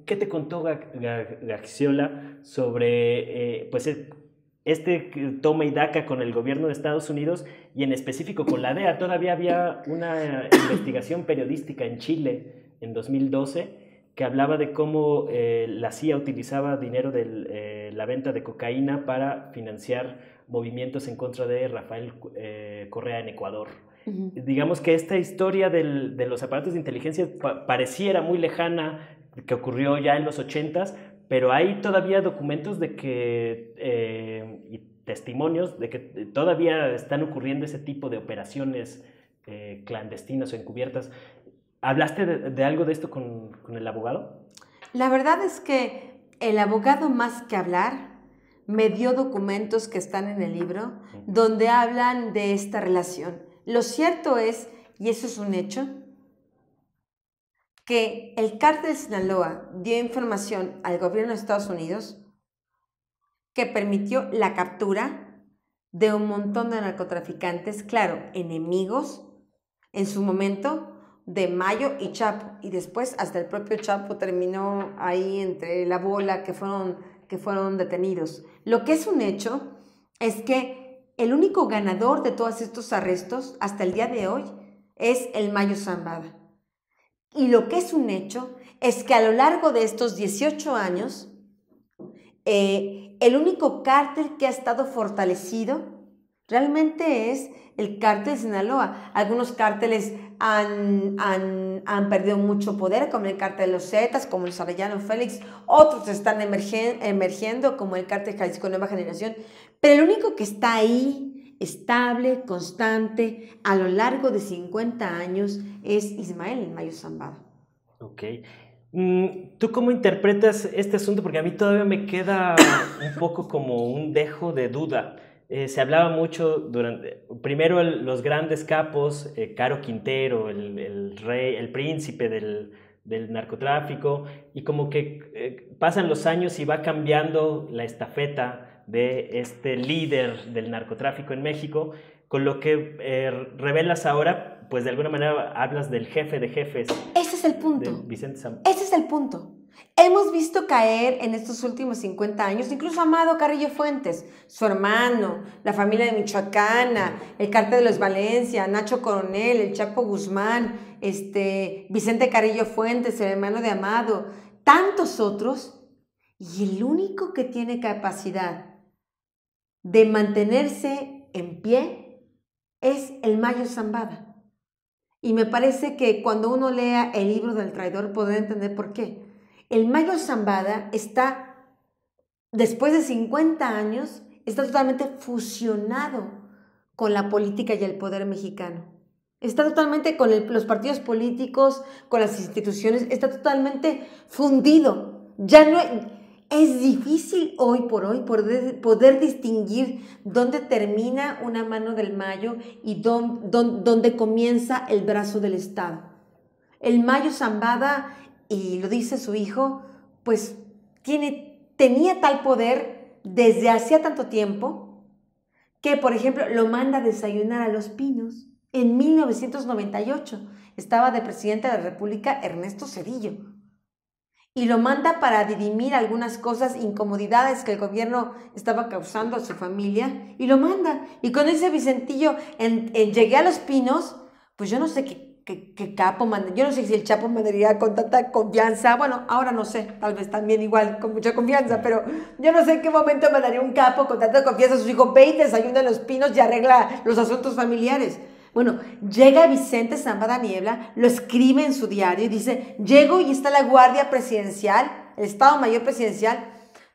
Speaker 1: ¿qué te contó Gaxiola sobre pues, este toma y daca con el gobierno de Estados Unidos y en específico con la DEA? Todavía había una investigación periodística en Chile en 2012 que hablaba de cómo la CIA utilizaba dinero de la venta de cocaína para financiar movimientos en contra de Rafael Correa en Ecuador. Digamos que esta historia de los aparatos de inteligencia pareciera muy lejana, que ocurrió ya en los 80s, pero hay todavía documentos de que, y testimonios de que todavía están ocurriendo ese tipo de operaciones clandestinas o encubiertas. ¿Hablaste de algo de esto con el abogado?
Speaker 2: La verdad es que el abogado, más que hablar, me dio documentos que están en el libro donde hablan de esta relación. Lo cierto es, y eso es un hecho, que el cártel de Sinaloa dio información al gobierno de Estados Unidos que permitió la captura de un montón de narcotraficantes, claro, enemigos en su momento, de Mayo y Chapo, y después hasta el propio Chapo terminó ahí entre la bola que fueron detenidos. Lo que es un hecho es que el único ganador de todos estos arrestos hasta el día de hoy es el Mayo Zambada. Y lo que es un hecho es que a lo largo de estos 18 años, el único cártel que ha estado fortalecido realmente es el cártel de Sinaloa. Algunos cárteles han perdido mucho poder, como el cártel de los Zetas, como el Arellano Félix. Otros están emergiendo, como el cártel Jalisco Nueva Generación. Pero el único que está ahí, estable, constante, a lo largo de 50 años, es Ismael el Mayo Zambada.
Speaker 1: Ok. ¿Tú cómo interpretas este asunto? Porque a mí todavía me queda un poco como un dejo de duda. Se hablaba mucho primero los grandes capos, Caro Quintero, el rey, el príncipe del narcotráfico, y como que pasan los años y va cambiando la estafeta de este líder del narcotráfico en México, con lo que revelas ahora, pues de alguna manera hablas del jefe de jefes.
Speaker 2: Ese es el punto.
Speaker 1: De Vicente Zambada.
Speaker 2: Ese es el punto. Hemos visto caer en estos últimos 50 años, incluso Amado Carrillo Fuentes, su hermano, la familia de Michoacana, el cártel de los Valencia, Nacho Coronel, el Chapo Guzmán, Vicente Carrillo Fuentes, el hermano de Amado, tantos otros, y el único que tiene capacidad de mantenerse en pie es el Mayo Zambada. Y me parece que cuando uno lea el libro del traidor podrá entender por qué. El Mayo Zambada está, después de 50 años, está totalmente fusionado con la política y el poder mexicano. Está totalmente con los partidos políticos, con las instituciones, está totalmente fundido. Ya no es difícil hoy por hoy poder distinguir dónde termina una mano del Mayo y dónde comienza el brazo del Estado. El Mayo Zambada, y lo dice su hijo, pues tenía tal poder desde hacía tanto tiempo que, por ejemplo, lo manda a desayunar a Los Pinos en 1998. Estaba de presidente de la República Ernesto Zedillo. Y lo manda para dirimir algunas cosas, incomodidades que el gobierno estaba causando a su familia, y lo manda. Y con ese Vicentillo llegué a Los Pinos, pues yo no sé qué capo, yo no sé si el Chapo mandaría con tanta confianza, bueno, ahora no sé, tal vez también igual, con mucha confianza, pero yo no sé en qué momento mandaría un capo con tanta confianza a sus hijos, ve y desayuna en Los Pinos y arregla los asuntos familiares. Bueno, llega Vicente Zambada Niebla, lo escribe en su diario y dice, llego y está la Guardia Presidencial, el Estado Mayor Presidencial,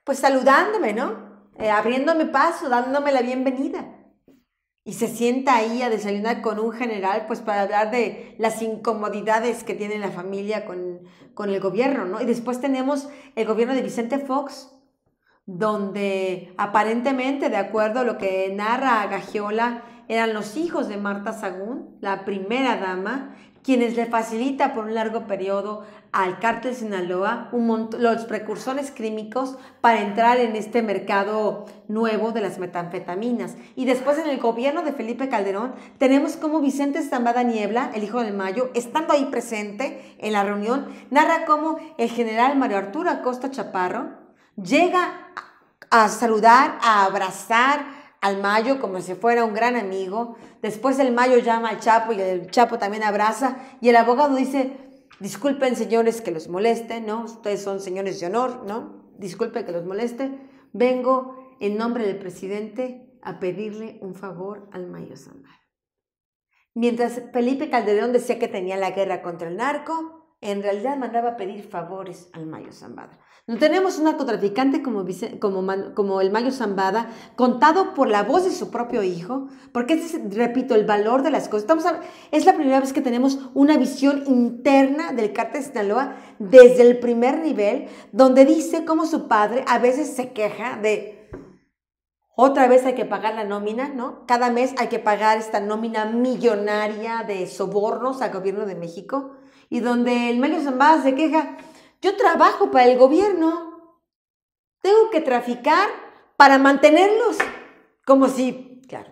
Speaker 2: pues saludándome, ¿no? Abriéndome paso, dándome la bienvenida. Y se sienta ahí a desayunar con un general, pues para hablar de las incomodidades que tiene la familia con el gobierno, ¿no? Y después tenemos el gobierno de Vicente Fox, donde aparentemente, de acuerdo a lo que narra Gagiola, eran los hijos de Marta Sagún, la primera dama, quienes le facilita por un largo periodo al cártel Sinaloa los precursores químicos para entrar en este mercado nuevo de las metanfetaminas. Y después en el gobierno de Felipe Calderón tenemos como Vicente Zambada Niebla, el hijo del Mayo, estando ahí presente en la reunión, narra cómo el general Mario Arturo Acosta Chaparro llega a saludar, a abrazar al Mayo como si fuera un gran amigo. Después el Mayo llama al Chapo y el Chapo también abraza, y el abogado dice: disculpen, señores, que los moleste, ¿no? Ustedes son señores de honor, ¿no? Disculpen que los moleste. Vengo en nombre del presidente a pedirle un favor al Mayo Zambada. Mientras Felipe Calderón decía que tenía la guerra contra el narco, en realidad mandaba a pedir favores al Mayo Zambada. No tenemos un narcotraficante como el Mayo Zambada, contado por la voz de su propio hijo, porque ese es, repito, el valor de las cosas. Es la primera vez que tenemos una visión interna del cártel de Sinaloa desde el primer nivel, donde dice cómo su padre a veces se queja de: otra vez hay que pagar la nómina, ¿no? Cada mes hay que pagar esta nómina millonaria de sobornos al gobierno de México, y donde el Mayo Zambada se queja: yo trabajo para el gobierno, tengo que traficar para mantenerlos. Como si, claro,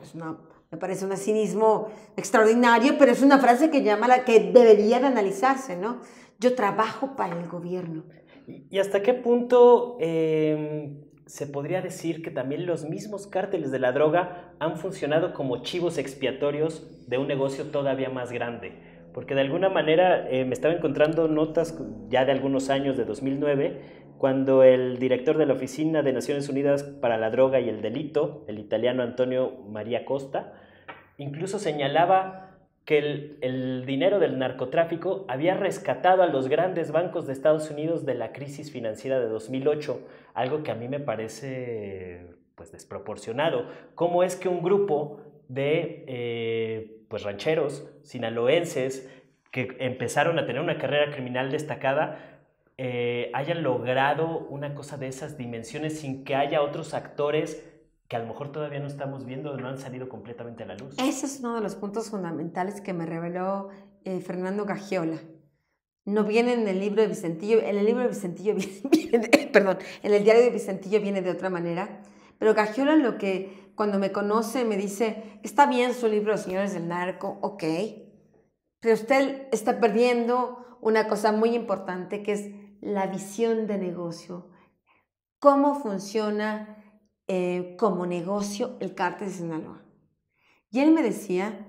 Speaker 2: me parece un cinismo extraordinario, pero es una frase que debería de analizarse, ¿no? Yo trabajo para el gobierno.
Speaker 1: ¿Y hasta qué punto se podría decir que también los mismos cárteles de la droga han funcionado como chivos expiatorios de un negocio todavía más grande? Porque de alguna manera me estaba encontrando notas ya de algunos años, de 2009, cuando el director de la Oficina de Naciones Unidas para la Droga y el Delito, el italiano Antonio María Costa, incluso señalaba que el dinero del narcotráfico había rescatado a los grandes bancos de Estados Unidos de la crisis financiera de 2008, algo que a mí me parece pues desproporcionado. ¿Cómo es que un grupo de rancheros sinaloenses que empezaron a tener una carrera criminal destacada hayan logrado una cosa de esas dimensiones sin que haya otros actores que a lo mejor todavía no estamos viendo, no han salido completamente a la luz?
Speaker 2: Ese es uno de los puntos fundamentales que me reveló Fernando Gagiola. No viene en el libro de Vicentillo, en el libro de Vicentillo en el diario de Vicentillo viene de otra manera, pero Gagiola cuando me conoce me dice: está bien su libro Señores del Narco, ok, pero usted está perdiendo una cosa muy importante, que es la visión de negocio. ¿Cómo funciona como negocio el cártel de Sinaloa? Y él me decía,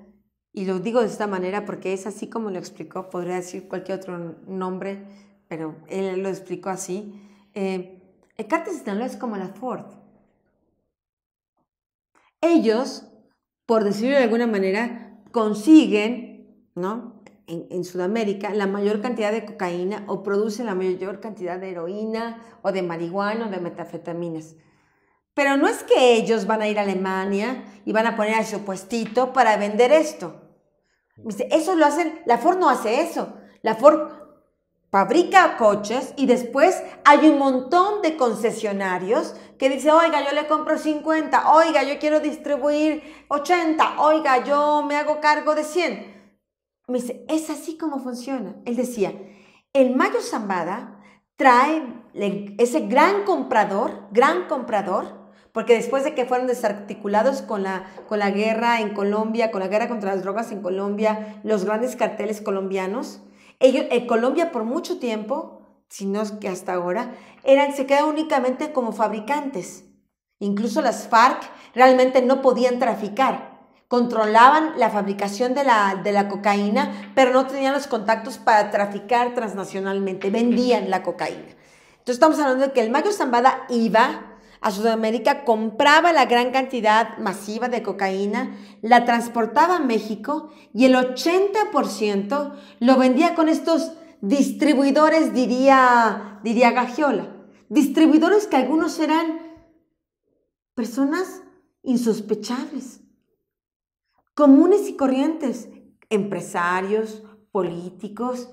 Speaker 2: y lo digo de esta manera porque es así como lo explicó, podría decir cualquier otro nombre, pero él lo explicó así: el cártel de Sinaloa es como la Ford. Ellos, por decirlo de alguna manera, consiguen, ¿no?, en Sudamérica la mayor cantidad de cocaína, o producen la mayor cantidad de heroína o de marihuana o de metanfetaminas. Pero no es que ellos van a ir a Alemania y van a poner a su puestito para vender esto. Eso lo hacen, la Ford no hace eso. La Ford fabrica coches y después hay un montón de concesionarios que dicen: oiga, yo le compro 50, oiga, yo quiero distribuir 80, oiga, yo me hago cargo de 100. Me dice: es así como funciona. Él decía: el Mayo Zambada trae ese gran comprador, porque después de que fueron desarticulados con la guerra en Colombia, con la guerra contra las drogas en Colombia, los grandes carteles colombianos, ellos en Colombia por mucho tiempo, si no es que hasta ahora, se quedaban únicamente como fabricantes. Incluso las FARC realmente no podían traficar. Controlaban la fabricación de la cocaína, pero no tenían los contactos para traficar transnacionalmente, vendían la cocaína. Entonces estamos hablando de que el Mayo Zambada iba a Sudamérica, compraba la gran cantidad masiva de cocaína, la transportaba a México y el 80% lo vendía con estos distribuidores, diría Gagiola. Distribuidores que algunos eran personas insospechables, comunes y corrientes, empresarios, políticos,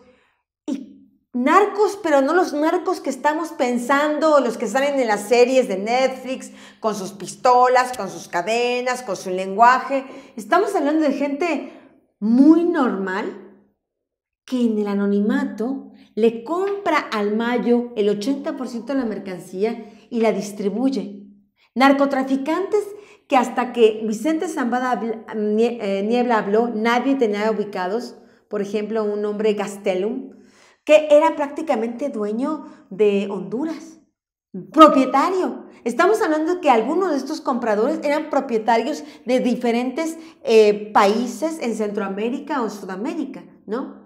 Speaker 2: y narcos, pero no los narcos que estamos pensando, los que salen en las series de Netflix, con sus pistolas, con sus cadenas, con su lenguaje. Estamos hablando de gente muy normal que en el anonimato le compra al Mayo el 80% de la mercancía y la distribuye. Narcotraficantes que hasta que Vicente Zambada Niebla habló, nadie tenía ubicados. Por ejemplo, un hombre Gastelum, que era prácticamente dueño de Honduras, propietario. Estamos hablando de que algunos de estos compradores eran propietarios de diferentes países en Centroamérica o Sudamérica, ¿no?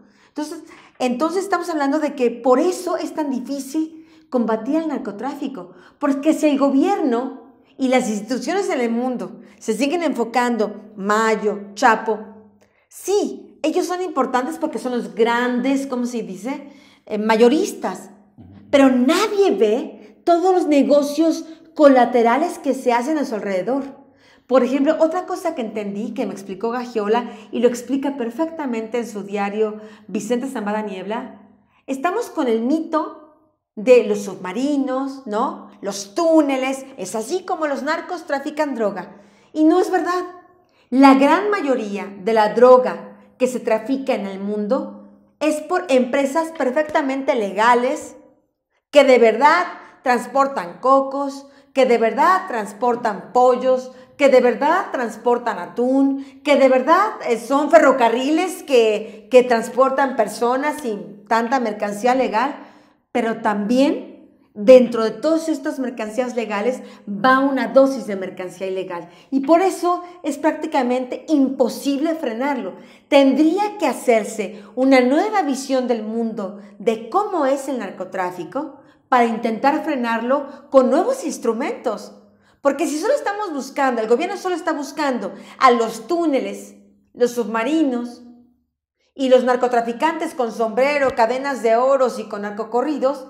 Speaker 2: Entonces estamos hablando de que por eso es tan difícil combatir el narcotráfico, porque si el gobierno y las instituciones en el mundo se siguen enfocando, Mayo, Chapo, sí, ellos son importantes porque son los grandes, ¿cómo se dice? Mayoristas, pero nadie ve todos los negocios colaterales que se hacen a su alrededor. Por ejemplo, otra cosa que entendí, que me explicó Gagiola y lo explica perfectamente en su diario Vicente Zambada Niebla, estamos con el mito de los submarinos, ¿no? Los túneles, es así como los narcos trafican droga. Y no es verdad. La gran mayoría de la droga que se trafica en el mundo es por empresas perfectamente legales que de verdad transportan cocos, que de verdad transportan pollos, que de verdad transportan atún, que de verdad son ferrocarriles que transportan personas y tanta mercancía legal, pero también dentro de todas estas mercancías legales va una dosis de mercancía ilegal y por eso es prácticamente imposible frenarlo. Tendría que hacerse una nueva visión del mundo de cómo es el narcotráfico para intentar frenarlo con nuevos instrumentos. Porque si solo estamos buscando, el gobierno solo está buscando a los túneles, los submarinos y los narcotraficantes con sombrero, cadenas de oros y con narcocorridos,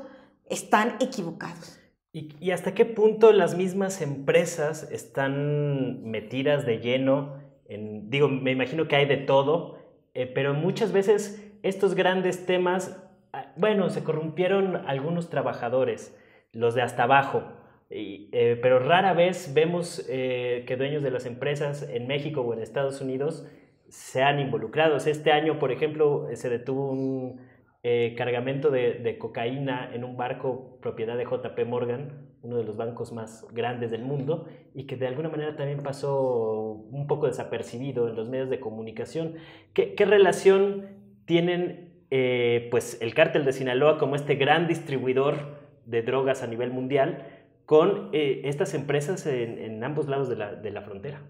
Speaker 2: están equivocados.
Speaker 1: ¿Y hasta qué punto las mismas empresas están metidas de lleno en, digo, me imagino que hay de todo, pero muchas veces estos grandes temas, bueno, se corrompieron algunos trabajadores, los de hasta abajo, pero rara vez vemos que dueños de las empresas en México o en Estados Unidos sean involucrados. Este año, por ejemplo, se detuvo un cargamento de cocaína en un barco propiedad de JP Morgan, uno de los bancos más grandes del mundo, y que de alguna manera también pasó un poco desapercibido en los medios de comunicación. ¿Qué relación tienen pues el cártel de Sinaloa como este gran distribuidor de drogas a nivel mundial con estas empresas en ambos lados de la frontera?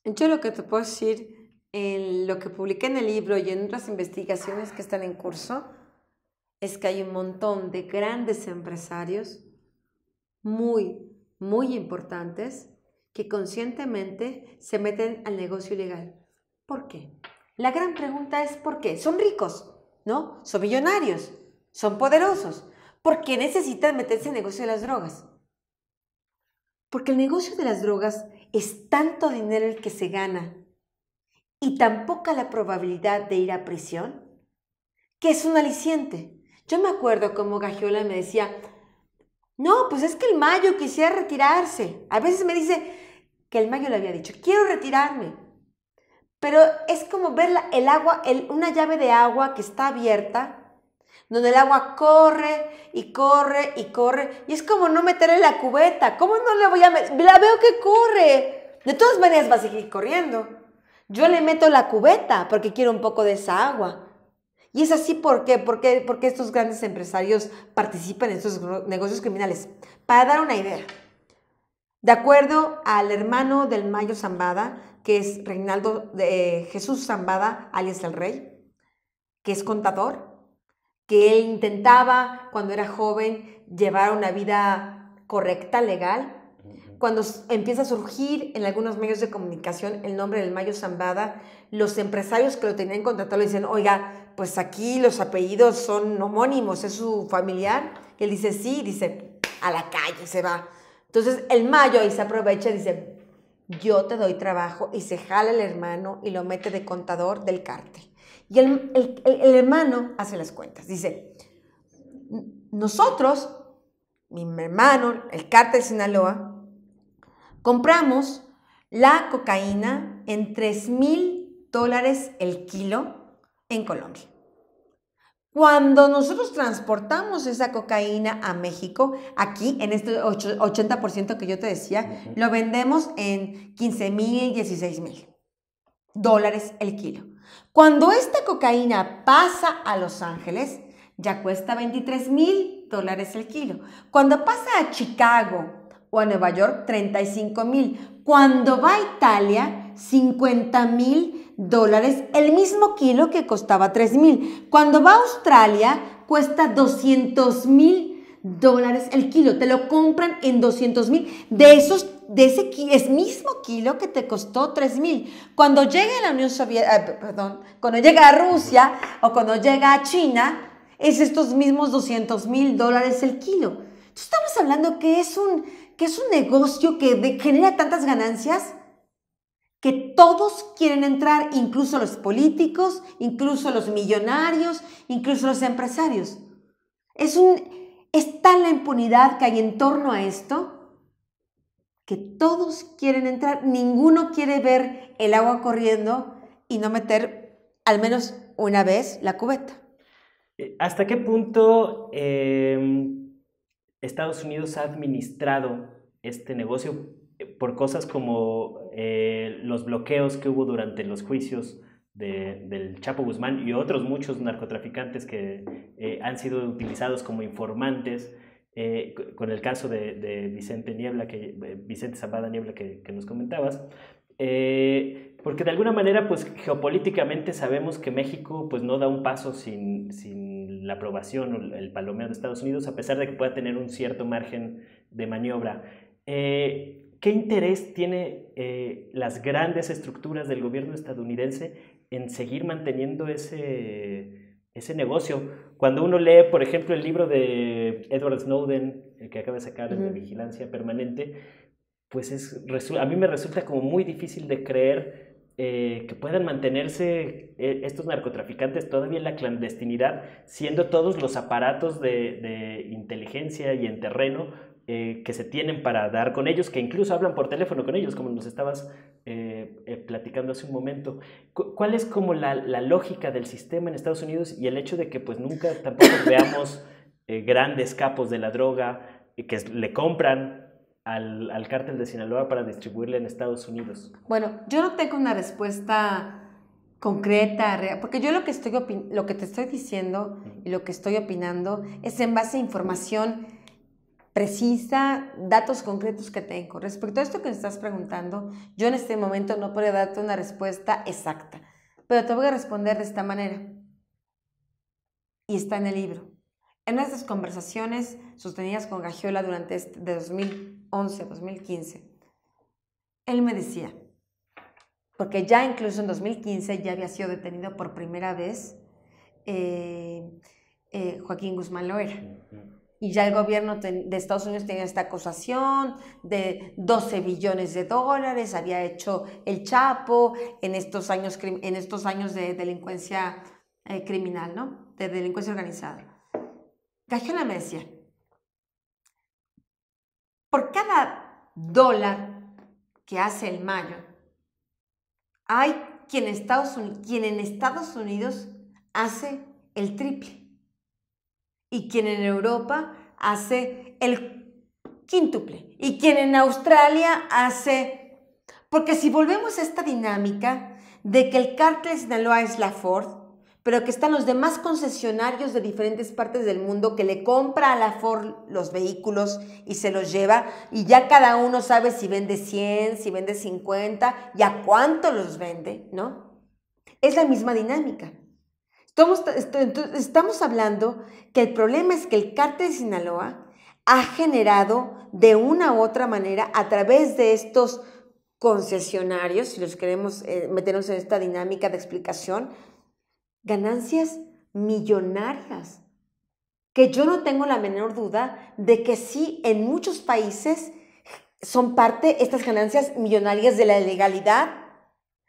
Speaker 2: Yo lo que te puedo decir, en lo que publiqué en el libro y en otras investigaciones que están en curso, es que hay un montón de grandes empresarios muy, muy importantes que conscientemente se meten al negocio ilegal. ¿Por qué? La gran pregunta es ¿por qué? Son ricos, ¿no? Son millonarios, son poderosos. ¿Por qué necesitan meterse en el negocio de las drogas? Porque el negocio de las drogas es tanto dinero el que se gana y tan poca la probabilidad de ir a prisión, que es un aliciente. Yo me acuerdo como Gagiola me decía, no, pues es que el Mayo quisiera retirarse. A veces me dice que el Mayo le había dicho, quiero retirarme. Pero es como ver el agua, una llave de agua que está abierta, donde el agua corre y corre y corre, y es como no meterle la cubeta. ¿Cómo no le voy a meter? La veo que corre. De todas maneras va a seguir corriendo. Yo le meto la cubeta porque quiero un poco de esa agua. Y es así, ¿por qué? Porque estos grandes empresarios participan en estos negocios criminales. Para dar una idea, de acuerdo al hermano del Mayo Zambada, que es Reinaldo Jesús Zambada, alias el Rey, que es contador, que él intentaba cuando era joven llevar una vida correcta, legal. Cuando empieza a surgir en algunos medios de comunicación el nombre del Mayo Zambada, los empresarios que lo tenían contratado le dicen, oiga, pues aquí los apellidos son homónimos, es su familiar. Y él dice, sí, dice, a la calle se va. Entonces el Mayo ahí se aprovecha y dice, yo te doy trabajo, y se jala el hermano y lo mete de contador del cártel. Y el hermano hace las cuentas, dice, nosotros, mi hermano, el cártel de Sinaloa, compramos la cocaína en $3,000 el kilo en Colombia. Cuando nosotros transportamos esa cocaína a México, aquí en este 80% que yo te decía, lo vendemos en $15,000, $16,000 el kilo. Cuando esta cocaína pasa a Los Ángeles, ya cuesta $23,000 el kilo. Cuando pasa a Chicago o a Nueva York, $35,000. Cuando va a Italia, $50,000, el mismo kilo que costaba $3,000. Cuando va a Australia, cuesta $200,000 el kilo. Te lo compran en $200,000 de ese mismo kilo que te costó $3,000. Cuando llega a la Unión Soviética, cuando llega a Rusia o cuando llega a China, es estos mismos $200,000 el kilo. Entonces estamos hablando que es un negocio que genera tantas ganancias que todos quieren entrar, incluso los políticos, incluso los millonarios, incluso los empresarios. Es tal la impunidad que hay en torno a esto que todos quieren entrar, ninguno quiere ver el agua corriendo y no meter al menos una vez la cubeta.
Speaker 1: ¿Hasta qué punto Estados Unidos ha administrado este negocio por cosas como los bloqueos que hubo durante los juicios del Chapo Guzmán y otros muchos narcotraficantes que han sido utilizados como informantes, con el caso de Vicente Zambada Niebla que nos comentabas? Porque de alguna manera, pues geopolíticamente sabemos que México pues no da un paso sin la aprobación o el palomeo de Estados Unidos, a pesar de que pueda tener un cierto margen de maniobra. ¿Qué interés tiene las grandes estructuras del gobierno estadounidense en seguir manteniendo ese negocio? Cuando uno lee, por ejemplo, el libro de Edward Snowden, el que acaba de sacar, el de Vigilancia Permanente, pues a mí me resulta como muy difícil de creer que puedan mantenerse estos narcotraficantes todavía en la clandestinidad, siendo todos los aparatos de inteligencia y en terreno que se tienen para dar con ellos, que incluso hablan por teléfono con ellos, como nos estabas platicando hace un momento. ¿Cuál es como la lógica del sistema en Estados Unidos y el hecho de que pues nunca tampoco veamos grandes capos de la droga que le compran al cártel de Sinaloa para distribuirla en Estados Unidos?
Speaker 2: Bueno, yo no tengo una respuesta concreta, real, porque yo lo que te estoy diciendo y lo que estoy opinando es en base a información precisa, datos concretos que tengo. Respecto a esto que me estás preguntando, yo en este momento no puedo darte una respuesta exacta, pero te voy a responder de esta manera. Y está en el libro. En estas conversaciones sostenidas con Gagiola durante de 2011 a 2015, él me decía, porque ya incluso en 2015 ya había sido detenido por primera vez Joaquín Guzmán Loera. Y ya el gobierno de Estados Unidos tenía esta acusación de $12 billones, había hecho el Chapo en estos años de delincuencia criminal, ¿no? De delincuencia organizada. Gagiola me decía, por cada $1 que hace el Mayo, hay quien en Estados Unidos hace el triple. Y quien en Europa hace el quíntuple. Y quien en Australia hace... Porque si volvemos a esta dinámica de que el cártel de Sinaloa es la Ford, pero que están los demás concesionarios de diferentes partes del mundo que le compra a la Ford los vehículos y se los lleva, y ya cada uno sabe si vende 100, si vende 50 y a cuánto los vende, ¿no? Es la misma dinámica. Estamos hablando que el problema es que el cártel de Sinaloa ha generado de una u otra manera a través de estos concesionarios, si los queremos meternos en esta dinámica de explicación, ganancias millonarias, que yo no tengo la menor duda de que sí, en muchos países son parte, estas ganancias millonarias de la ilegalidad,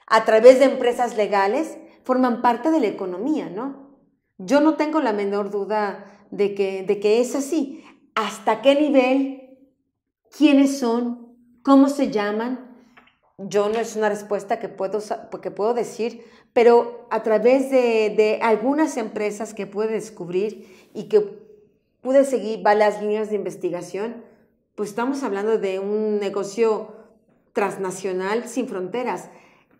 Speaker 2: a través de empresas legales, forman parte de la economía, ¿no? Yo no tengo la menor duda de que es así. ¿Hasta qué nivel? ¿Quiénes son? ¿Cómo se llaman? Yo no es una respuesta que puedo decir, pero a través de algunas empresas que pude descubrir y que pude seguir varias líneas de investigación, pues estamos hablando de un negocio transnacional sin fronteras.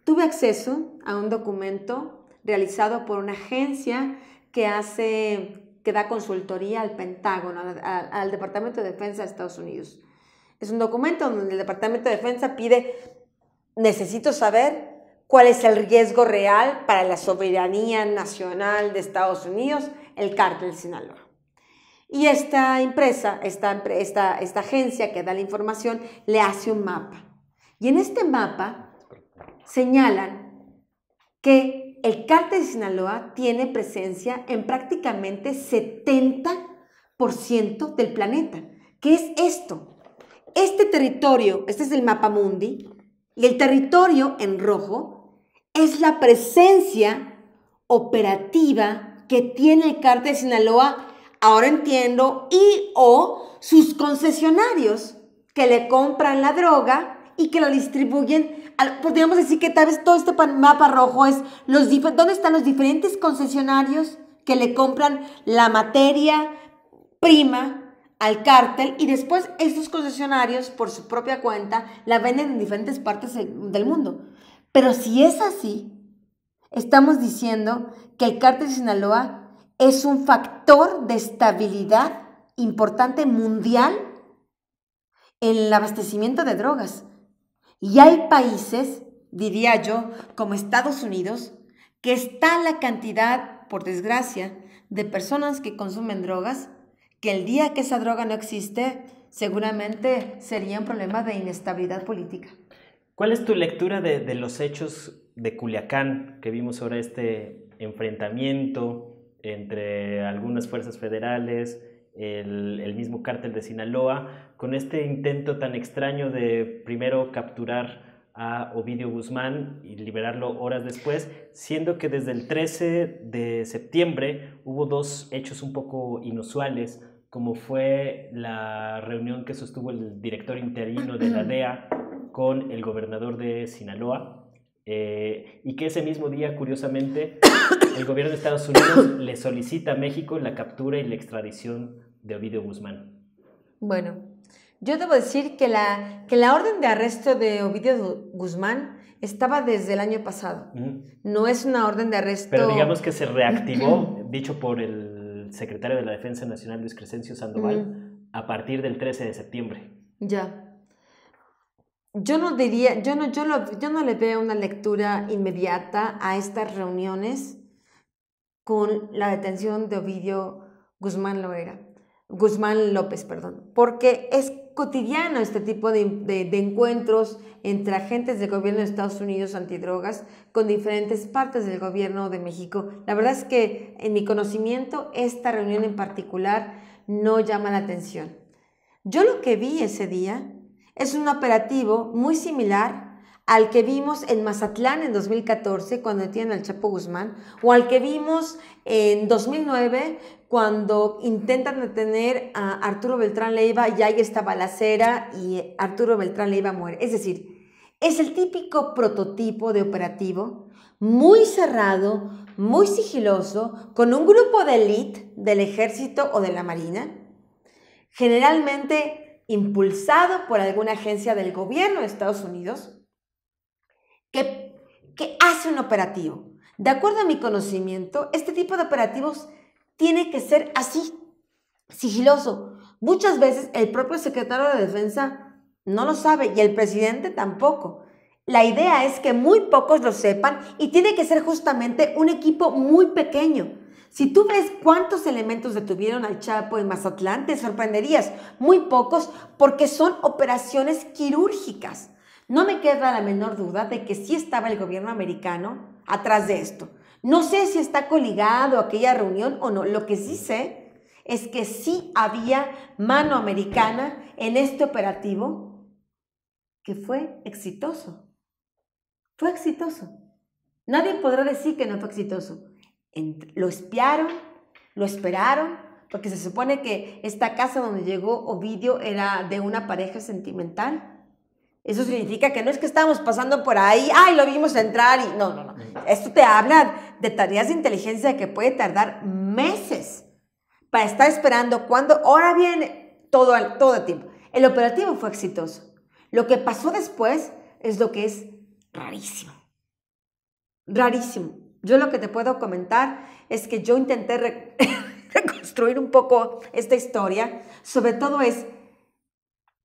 Speaker 2: Tuve acceso a un documento realizado por una agencia que da consultoría al Pentágono, al Departamento de Defensa de Estados Unidos. Es un documento donde el Departamento de Defensa pide: necesito saber cuál es el riesgo real para la soberanía nacional de Estados Unidos, el cártel de Sinaloa. Y esta agencia que da la información le hace un mapa. Y en este mapa señalan que el cártel de Sinaloa tiene presencia en prácticamente 70% del planeta. ¿Qué es esto? Este territorio, este es el mapa mundi, y el territorio en rojo es la presencia operativa que tiene el cártel de Sinaloa, ahora entiendo, o sus concesionarios que le compran la droga y que la distribuyen. Podríamos decir que tal vez todo este mapa rojo es dónde están los diferentes concesionarios que le compran la materia prima al cártel, y después estos concesionarios por su propia cuenta la venden en diferentes partes del mundo. Pero si es así, estamos diciendo que el cártel de Sinaloa es un factor de estabilidad importante mundial en el abastecimiento de drogas. Y hay países, diría yo, como Estados Unidos, que está la cantidad, por desgracia, de personas que consumen drogas, que el día que esa droga no existe, seguramente sería un problema de inestabilidad política.
Speaker 1: ¿Cuál es tu lectura de los hechos de Culiacán, que vimos sobre este enfrentamiento entre algunas fuerzas federales, el mismo cártel de Sinaloa, con este intento tan extraño de primero capturar a Ovidio Guzmán y liberarlo horas después, siendo que desde el 13 de septiembre hubo dos hechos un poco inusuales, como fue la reunión que sostuvo el director interino de la DEA con el gobernador de Sinaloa, y que ese mismo día, curiosamente, el gobierno de Estados Unidos le solicita a México la captura y la extradición de Ovidio Guzmán.
Speaker 2: Bueno, yo debo decir que la orden de arresto de Ovidio Guzmán estaba desde el año pasado. No es una orden de arresto...
Speaker 1: Pero digamos que se reactivó, dicho por el secretario de la Defensa Nacional, Luis Crescencio Sandoval, a partir del 13 de septiembre.
Speaker 2: Ya. Yo no le veo una lectura inmediata a estas reuniones con la detención de Ovidio Guzmán López, porque es cotidiano este tipo de encuentros entre agentes del gobierno de Estados Unidos antidrogas con diferentes partes del gobierno de México. La verdad es que en mi conocimiento esta reunión en particular no llama la atención. Yo lo que vi ese día es un operativo muy similar al que vimos en Mazatlán en 2014 cuando detienen al Chapo Guzmán, o al que vimos en 2009 cuando intentan detener a Arturo Beltrán Leiva y hay esta balacera y Arturo Beltrán Leiva muere. Es decir, es el típico prototipo de operativo muy cerrado, muy sigiloso, con un grupo de élite del ejército o de la marina, generalmente impulsado por alguna agencia del gobierno de Estados Unidos, que hace un operativo. De acuerdo a mi conocimiento, este tipo de operativos tiene que ser así, sigiloso. Muchas veces el propio secretario de Defensa no lo sabe y el presidente tampoco. La idea es que muy pocos lo sepan y tiene que ser justamente un equipo muy pequeño. Si tú ves cuántos elementos detuvieron al Chapo en Mazatlán, te sorprenderías. Muy pocos, porque son operaciones quirúrgicas. No me queda la menor duda de que sí estaba el gobierno americano atrás de esto. No sé si está coligado a aquella reunión o no. Lo que sí sé es que sí había mano americana en este operativo que fue exitoso. Fue exitoso. Nadie podrá decir que no fue exitoso. Lo espiaron, lo esperaron, porque se supone que esta casa donde llegó Ovidio era de una pareja sentimental. Eso significa que no es que estábamos pasando por ahí, ¡ay, lo vimos entrar! Y no. Esto te habla de tareas de inteligencia que puede tardar meses para estar esperando cuando, ahora viene, todo el tiempo. El operativo fue exitoso. Lo que pasó después es lo que es rarísimo. Rarísimo. Yo lo que te puedo comentar es que yo intenté reconstruir un poco esta historia. Sobre todo es,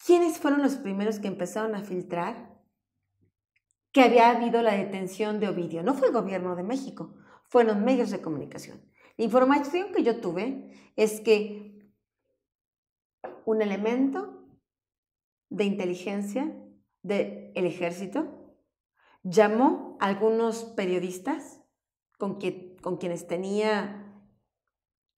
Speaker 2: ¿quiénes fueron los primeros que empezaron a filtrar que había habido la detención de Ovidio? No fue el gobierno de México, fueron los medios de comunicación. La información que yo tuve es que un elemento de inteligencia del ejército llamó a algunos periodistas con quienes tenía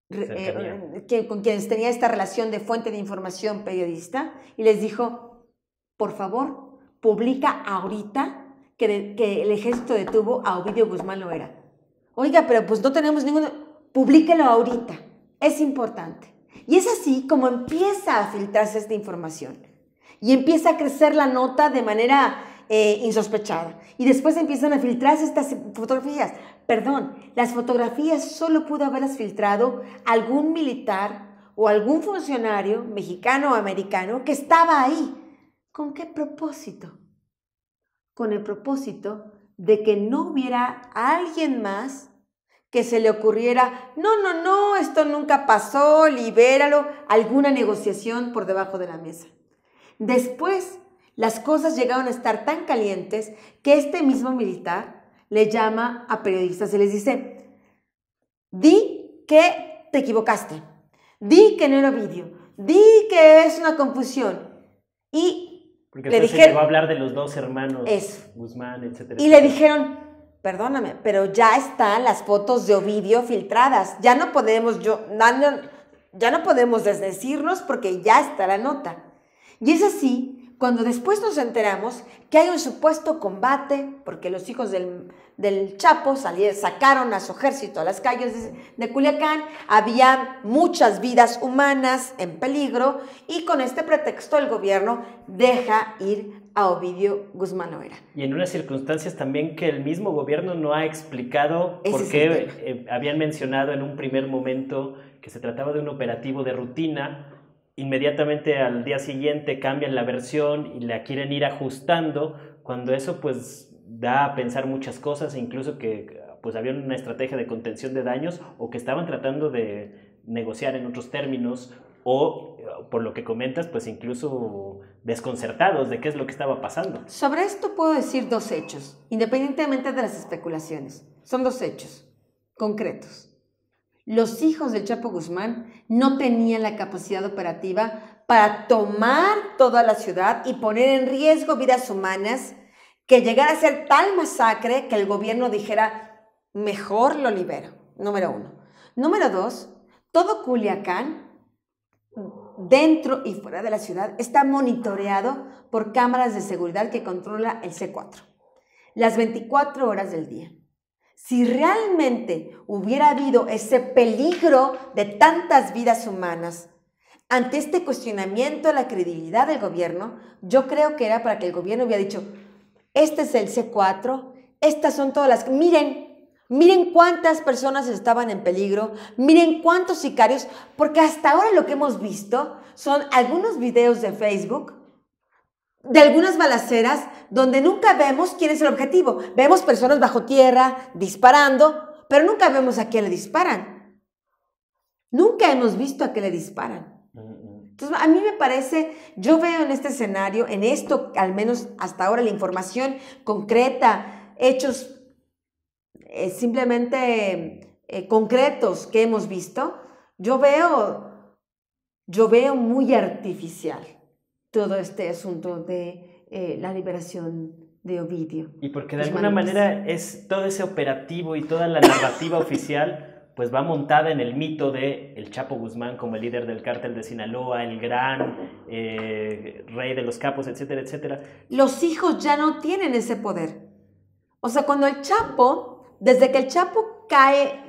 Speaker 2: esta relación de fuente de información periodista y les dijo, por favor, publica ahorita que el ejército detuvo a Ovidio Guzmán Loera. Oiga, pero pues no tenemos ninguno, publíquelo ahorita, es importante. Y es así como empieza a filtrarse esta información y empieza a crecer la nota de manera insospechada. Y después empiezan a filtrarse estas fotografías. Perdón, las fotografías solo pudo haberlas filtrado algún militar o algún funcionario mexicano o americano que estaba ahí. ¿Con qué propósito? Con el propósito de que no hubiera alguien más que se le ocurriera, no, esto nunca pasó, libéralo, alguna negociación por debajo de la mesa. Después, las cosas llegaron a estar tan calientes que este mismo militar le llama a periodistas y les dice, di que te equivocaste, di que no era Ovidio, di que es una confusión. Y
Speaker 1: porque le dijeron, se va a hablar de los dos hermanos, Guzmán, etcétera.
Speaker 2: Y le dijeron, perdóname, pero ya están las fotos de Ovidio filtradas, ya no podemos desdecirnos porque ya está la nota. Y es así cuando después nos enteramos que hay un supuesto combate, porque los hijos del Chapo sacaron a su ejército a las calles de Culiacán, había muchas vidas humanas en peligro, y con este pretexto el gobierno deja ir a Ovidio Guzmán Loera.
Speaker 1: Y en unas circunstancias también que el mismo gobierno no ha explicado por qué habían mencionado en un primer momento que se trataba de un operativo de rutina. Inmediatamente al día siguiente cambian la versión y la quieren ir ajustando, cuando eso pues da a pensar muchas cosas, incluso que pues había una estrategia de contención de daños o que estaban tratando de negociar en otros términos o, por lo que comentas, pues incluso desconcertados de qué es lo que estaba pasando.
Speaker 2: Sobre esto puedo decir dos hechos, independientemente de las especulaciones. Son dos hechos concretos. Los hijos del Chapo Guzmán no tenían la capacidad operativa para tomar toda la ciudad y poner en riesgo vidas humanas, que llegara a ser tal masacre que el gobierno dijera, mejor lo libero, número uno. Número dos, todo Culiacán, dentro y fuera de la ciudad, está monitoreado por cámaras de seguridad que controla el C4, las 24 horas del día. Si realmente hubiera habido ese peligro de tantas vidas humanas, ante este cuestionamiento de la credibilidad del gobierno, yo creo que era para que el gobierno hubiera dicho, este es el C4, estas son todas las... Miren cuántas personas estaban en peligro, miren cuántos sicarios, porque hasta ahora lo que hemos visto son algunos videos de Facebook de algunas balaceras donde nunca vemos quién es el objetivo. Vemos personas bajo tierra disparando, pero nunca vemos a quién le disparan. Nunca hemos visto a qué le disparan. Entonces, a mí me parece, yo veo en este escenario, en esto, al menos hasta ahora, la información concreta, hechos simplemente concretos que hemos visto, yo veo muy artificial todo este asunto de la liberación de Ovidio.
Speaker 1: Y porque de alguna manera es todo ese operativo y toda la narrativa oficial pues va montada en el mito de el Chapo Guzmán como el líder del cártel de Sinaloa, el gran rey de los capos, etcétera, etcétera.
Speaker 2: Los hijos ya no tienen ese poder. O sea, cuando el Chapo, desde que el Chapo cae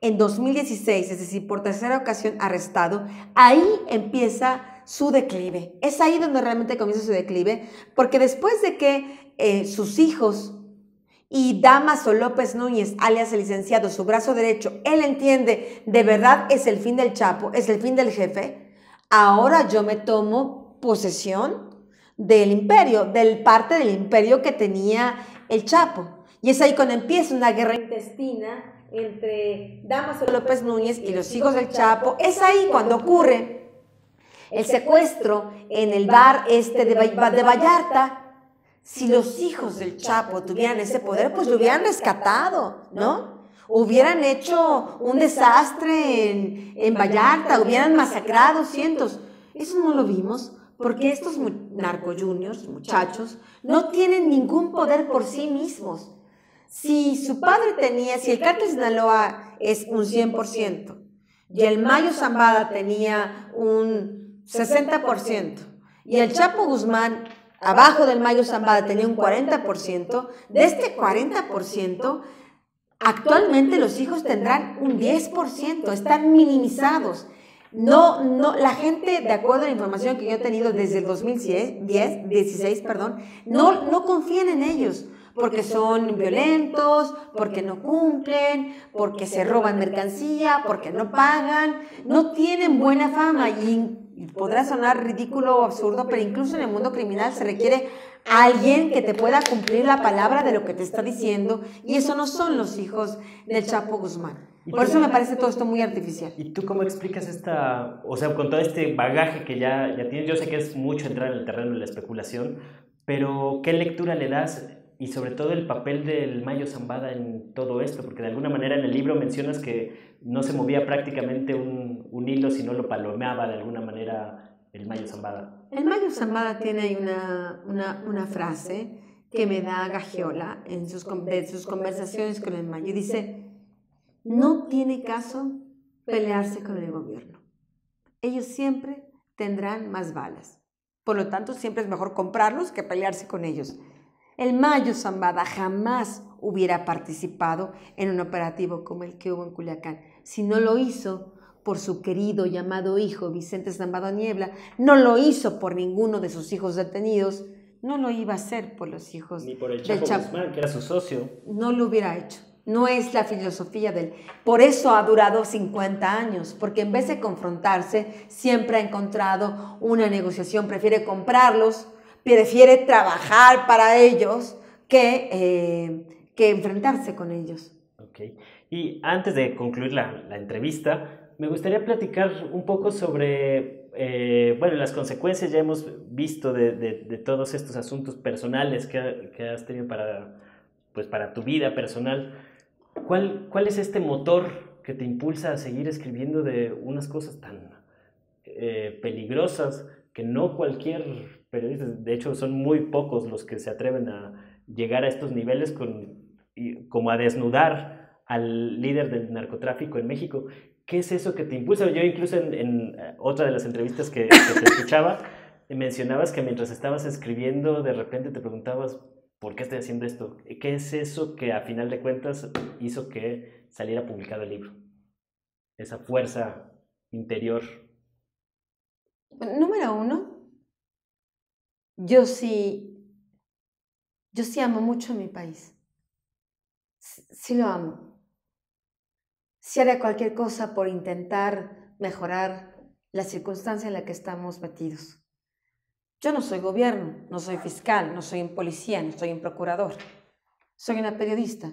Speaker 2: en 2016, es decir, por tercera ocasión arrestado, ahí empieza su declive. Es ahí donde realmente comienza su declive, porque después de que sus hijos y Dámaso López Núñez, alias el licenciado, su brazo derecho, él entiende, de verdad es el fin del Chapo, es el fin del jefe, ahora yo me tomo posesión del imperio, del parte del imperio que tenía el Chapo. Y es ahí cuando empieza una guerra intestina entre Dámaso López Núñez y los hijos del Chapo. Es ahí cuando ocurre el secuestro en el bar de Vallarta. Si los hijos del Chapo tuvieran ese poder, pues lo hubieran rescatado, ¿no? Hubieran hecho un desastre en Vallarta, hubieran masacrado cientos. Eso no lo vimos porque estos narco-juniors, muchachos, no tienen ningún poder por sí mismos. Si su padre si el cártel de Sinaloa es un 100% y el Mayo Zambada tenía un 60% y el Chapo Guzmán abajo del Mayo Zambada tenía un 40%, de este 40%, actualmente los hijos tendrán un 10%, están minimizados. La gente, de acuerdo a la información que yo he tenido desde el 2016, no confían en ellos, porque son violentos, porque no cumplen, porque se roban mercancía, porque no pagan, no tienen buena fama y podrá sonar ridículo o absurdo, pero incluso en el mundo criminal se requiere alguien que te pueda cumplir la palabra de lo que te está diciendo, y eso no son los hijos del Chapo Guzmán. Por eso me parece todo esto muy artificial.
Speaker 1: ¿Y tú cómo explicas o sea, con todo este bagaje que ya tienes? Yo sé que es mucho entrar en el terreno de la especulación, pero ¿qué lectura le das? Y sobre todo el papel del Mayo Zambada en todo esto, porque de alguna manera en el libro mencionas que no se movía prácticamente un hilo, sino lo palomeaba de alguna manera el Mayo Zambada.
Speaker 2: El Mayo Zambada tiene ahí una frase que me da Gagiola de sus conversaciones con el Mayo. Dice: no tiene caso pelearse con el gobierno. Ellos siempre tendrán más balas. Por lo tanto, siempre es mejor comprarlos que pelearse con ellos. El Mayo Zambada jamás hubiera participado en un operativo como el que hubo en Culiacán. Si no lo hizo por su querido llamado hijo Vicente Zambada Niebla, no lo hizo por ninguno de sus hijos detenidos, no lo iba a hacer por los hijos
Speaker 1: ni por el Chapo Guzmán, que era su socio.
Speaker 2: No lo hubiera hecho. No es la filosofía de él. Por eso ha durado 50 años, porque en vez de confrontarse, siempre ha encontrado una negociación. Prefiere comprarlos, prefiere trabajar para ellos que enfrentarse con ellos.
Speaker 1: Ok. Y antes de concluir la entrevista, me gustaría platicar un poco sobre las consecuencias. Ya hemos visto de todos estos asuntos personales que has tenido para tu vida personal. ¿Cuál es este motor que te impulsa a seguir escribiendo de unas cosas tan peligrosas que no cualquier periodista, de hecho son muy pocos los que se atreven a llegar a estos niveles como a desnudar al líder del narcotráfico en México? ¿Qué es eso que te impulsa? Yo incluso en otra de las entrevistas que te escuchaba, mencionabas que mientras estabas escribiendo de repente te preguntabas: ¿por qué estoy haciendo esto? ¿Qué es eso que a final de cuentas hizo que saliera publicado el libro? Esa fuerza interior.
Speaker 2: Número uno, yo sí amo mucho a mi país. Sí lo amo. Sí haré cualquier cosa por intentar mejorar la circunstancia en la que estamos metidos. Yo no soy gobierno, no soy fiscal, no soy un policía, no soy un procurador. Soy una periodista.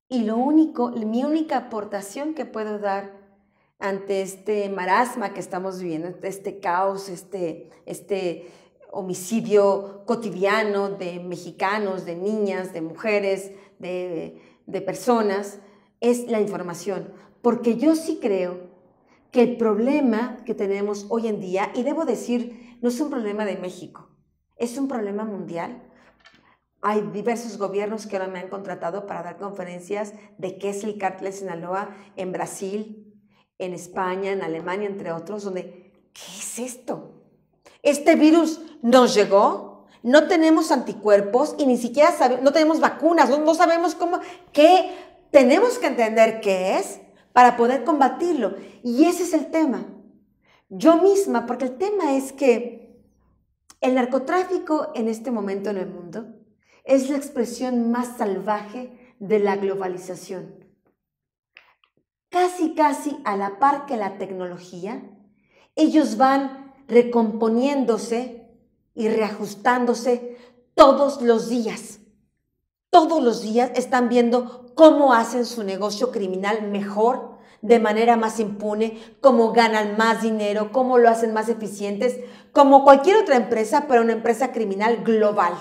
Speaker 2: Y mi única aportación que puedo dar ante este marasma que estamos viviendo, este caos, este homicidio cotidiano de mexicanos, de niñas, de mujeres, de personas, es la información. Porque yo sí creo que el problema que tenemos hoy en día, y debo decir, no es un problema de México, es un problema mundial. Hay diversos gobiernos que ahora me han contratado para dar conferencias de qué es el cártel de Sinaloa en Brasil, en España, en Alemania, entre otros, donde, ¿qué es esto? Este virus nos llegó, no tenemos anticuerpos y ni siquiera no tenemos vacunas, no sabemos cómo, qué, tenemos que entender qué es para poder combatirlo. Y ese es el tema. Yo misma, porque el tema es que el narcotráfico en este momento en el mundo es la expresión más salvaje de la globalización. Casi a la par que la tecnología, ellos van recomponiéndose y reajustándose todos los días. Todos los días están viendo cómo hacen su negocio criminal mejor, de manera más impune, cómo ganan más dinero, cómo lo hacen más eficientes, como cualquier otra empresa, pero una empresa criminal global,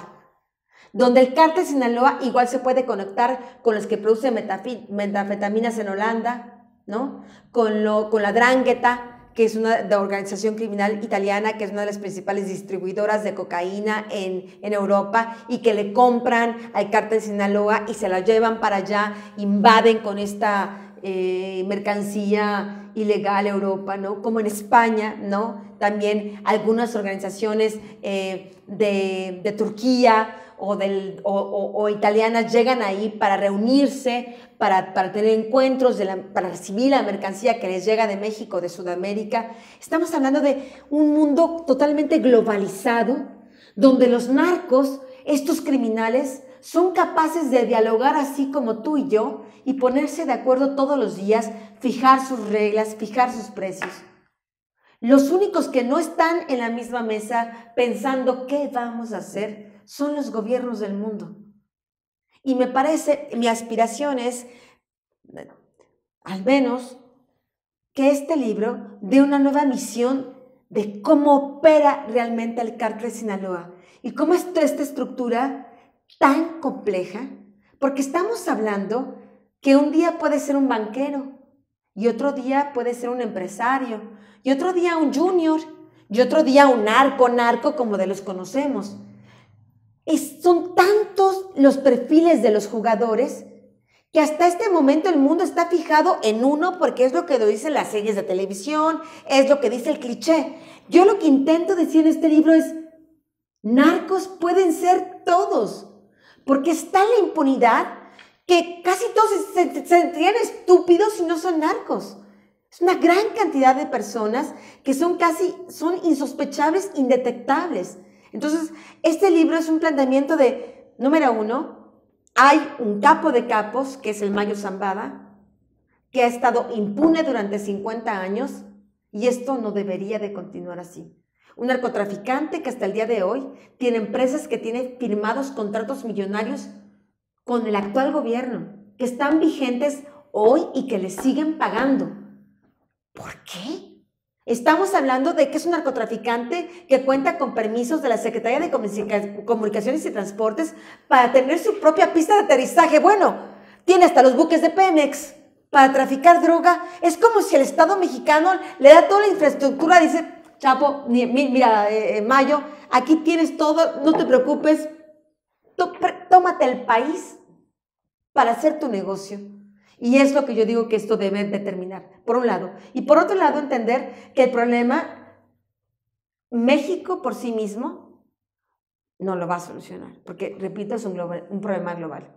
Speaker 2: donde el cártel Sinaloa igual se puede conectar con los que producen metanfetaminas en Holanda, ¿no? Con la 'Ndrangheta, que es una organización criminal italiana, que es una de las principales distribuidoras de cocaína en Europa, y que le compran al cártel Sinaloa y se la llevan para allá, invaden con esta mercancía ilegal Europa, ¿no? Como en España, ¿no? También algunas organizaciones de Turquía o italianas llegan ahí para reunirse, para tener encuentros, para recibir la mercancía que les llega de México, de Sudamérica. Estamos hablando de un mundo totalmente globalizado, donde los narcos, estos criminales, son capaces de dialogar así como tú y yo y ponerse de acuerdo todos los días, fijar sus reglas, fijar sus precios. Los únicos que no están en la misma mesa pensando qué vamos a hacer son los gobiernos del mundo. Y me parece, mi aspiración es, al menos, que este libro dé una nueva misión de cómo opera realmente el cártel de Sinaloa y cómo es esta estructura tan compleja, porque estamos hablando que un día puede ser un banquero y otro día puede ser un empresario y otro día un junior y otro día un narco como de los conocemos. Son tantos los perfiles de los jugadores que hasta este momento el mundo está fijado en uno porque es lo que dicen las series de televisión, es lo que dice el cliché. Yo lo que intento decir en este libro es, narcos pueden ser todos, porque está la impunidad que casi todos se sentirían estúpidos si no son narcos. Es una gran cantidad de personas que son insospechables, indetectables. Entonces, este libro es un planteamiento de, número uno, hay un capo de capos, que es el Mayo Zambada, que ha estado impune durante 50 años y esto no debería de continuar así. Un narcotraficante que hasta el día de hoy tiene empresas que tienen firmados contratos millonarios con el actual gobierno, que están vigentes hoy y que les siguen pagando. ¿Por qué? Estamos hablando de que es un narcotraficante que cuenta con permisos de la Secretaría de Comunicaciones y Transportes para tener su propia pista de aterrizaje. Bueno, tiene hasta los buques de Pemex para traficar droga. Es como si el Estado mexicano le da toda la infraestructura, dice, Chapo, mira, Mayo, aquí tienes todo, no te preocupes, tómate el país para hacer tu negocio. Y es lo que yo digo que esto debe determinar, por un lado. Y por otro lado, entender que el problema, México por sí mismo no lo va a solucionar, porque, repito, es un problema global.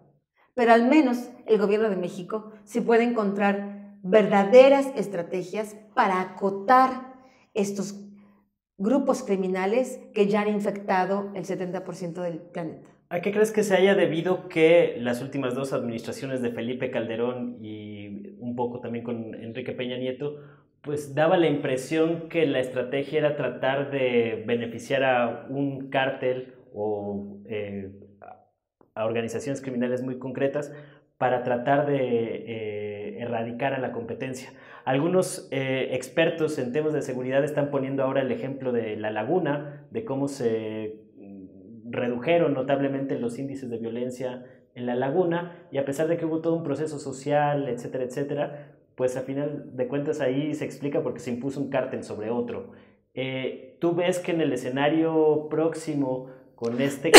Speaker 2: Pero al menos el gobierno de México sí puede encontrar verdaderas estrategias para acotar estos grupos criminales que ya han infectado el 70% del planeta.
Speaker 1: ¿A qué crees que se haya debido que las últimas dos administraciones de Felipe Calderón y un poco también con Enrique Peña Nieto, pues daba la impresión que la estrategia era tratar de beneficiar a un cártel o a organizaciones criminales muy concretas para tratar de erradicar a la competencia? Algunos expertos en temas de seguridad están poniendo ahora el ejemplo de La Laguna, de cómo se redujeron notablemente los índices de violencia en La Laguna, y a pesar de que hubo todo un proceso social, etcétera, etcétera, pues a final de cuentas ahí se explica porque se impuso un cártel sobre otro. ¿Tú ves que en el escenario próximo con este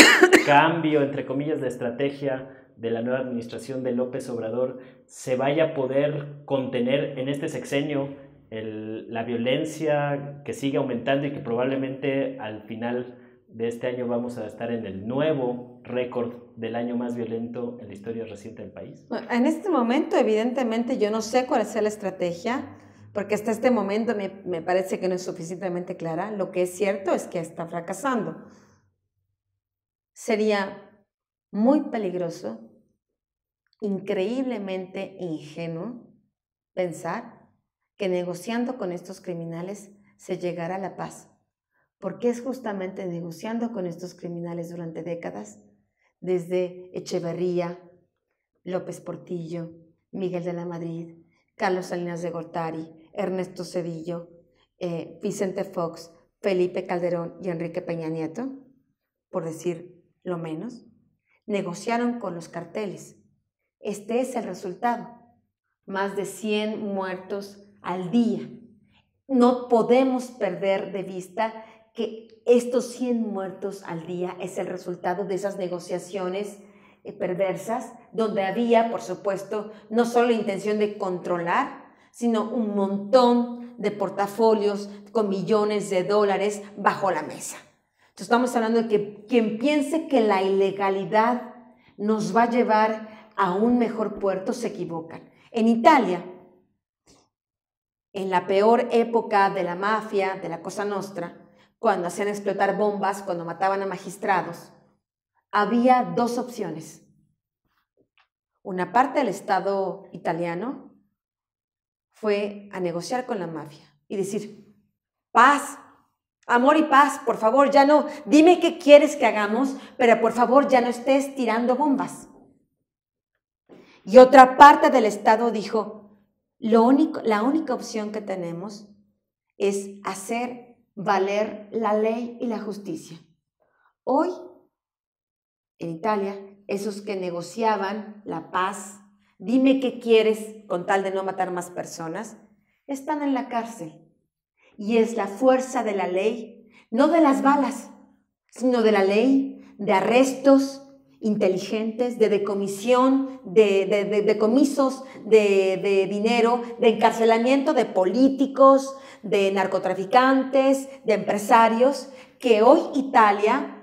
Speaker 1: cambio, entre comillas, de estrategia de la nueva administración de López Obrador, se vaya a poder contener en este sexenio la violencia que sigue aumentando y que probablemente al final de este año vamos a estar en el nuevo récord del año más violento en la historia reciente del país?
Speaker 2: En este momento, evidentemente, yo no sé cuál es la estrategia, porque hasta este momento me parece que no es suficientemente clara. Lo que es cierto es que está fracasando. Sería muy peligroso, increíblemente ingenuo, pensar que negociando con estos criminales se llegará a la paz, porque es justamente negociando con estos criminales durante décadas, desde Echeverría, López Portillo, Miguel de la Madrid, Carlos Salinas de Gortari, Ernesto Zedillo, Vicente Fox, Felipe Calderón y Enrique Peña Nieto, por decir lo menos, negociaron con los carteles. Este es el resultado. Más de 100 muertos al día. No podemos perder de vista que estos 100 muertos al día es el resultado de esas negociaciones perversas, donde había, por supuesto, no solo la intención de controlar, sino un montón de portafolios con millones de dólares bajo la mesa. Entonces estamos hablando de que quien piense que la ilegalidad nos va a llevar a un mejor puerto se equivocan. En Italia, en la peor época de la mafia, de la Cosa Nostra, cuando hacían explotar bombas, cuando mataban a magistrados, había dos opciones. Una parte del Estado italiano fue a negociar con la mafia y decir, paz, amor y paz, por favor, ya no, dime qué quieres que hagamos, pero por favor ya no estés tirando bombas. Y otra parte del Estado dijo, la única opción que tenemos es hacer valer la ley y la justicia. Hoy, en Italia, esos que negociaban la paz, dime qué quieres con tal de no matar más personas, están en la cárcel. Y es la fuerza de la ley, no de las balas, sino de la ley, de arrestos inteligentes, de decomisión, de decomisos de dinero, de encarcelamiento de políticos, de narcotraficantes, de empresarios, que hoy Italia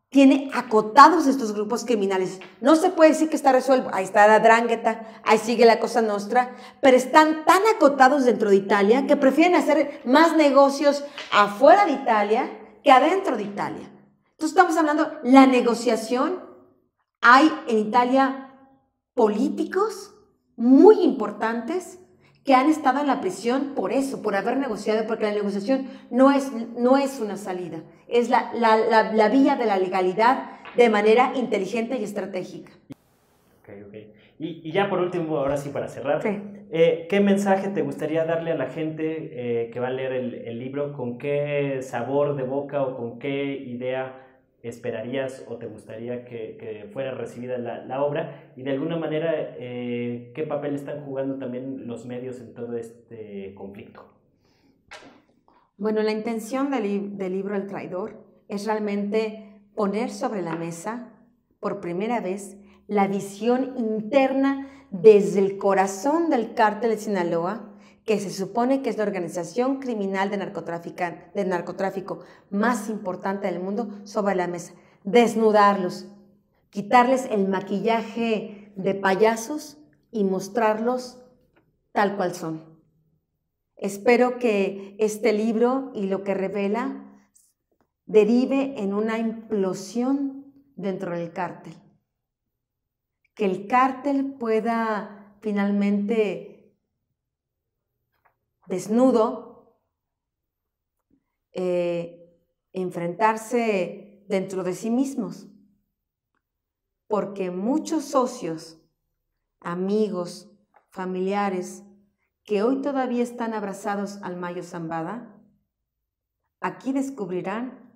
Speaker 2: tiene acotados estos grupos criminales. No se puede decir que está resuelto. Ahí está la 'Ndrangheta, ahí sigue la Cosa Nostra, pero están tan acotados dentro de Italia que prefieren hacer más negocios afuera de Italia que adentro de Italia. Entonces estamos hablando, la negociación. Hay en Italia políticos muy importantes que han estado en la prisión por eso, por haber negociado, porque la negociación no es una salida, es la vía de la legalidad de manera inteligente y estratégica.
Speaker 1: Okay. Y ya por último, ahora sí para cerrar,
Speaker 2: Sí.
Speaker 1: ¿Qué mensaje te gustaría darle a la gente que va a leer el libro? ¿Con qué sabor de boca o con qué idea esperarías o te gustaría que fuera recibida la obra? Y de alguna manera, ¿qué papel están jugando también los medios en todo este conflicto?
Speaker 2: Bueno, la intención del libro El Traidor es realmente poner sobre la mesa, por primera vez, la visión interna desde el corazón del cártel de Sinaloa, que se supone que es la organización criminal de narcotráfico más importante del mundo, sobre la mesa. Desnudarlos, quitarles el maquillaje de payasos y mostrarlos tal cual son. Espero que este libro y lo que revela derive en una implosión dentro del cártel. Que el cártel pueda finalmente, desnudo, enfrentarse dentro de sí mismos. Porque muchos socios, amigos, familiares, que hoy todavía están abrazados al Mayo Zambada, aquí descubrirán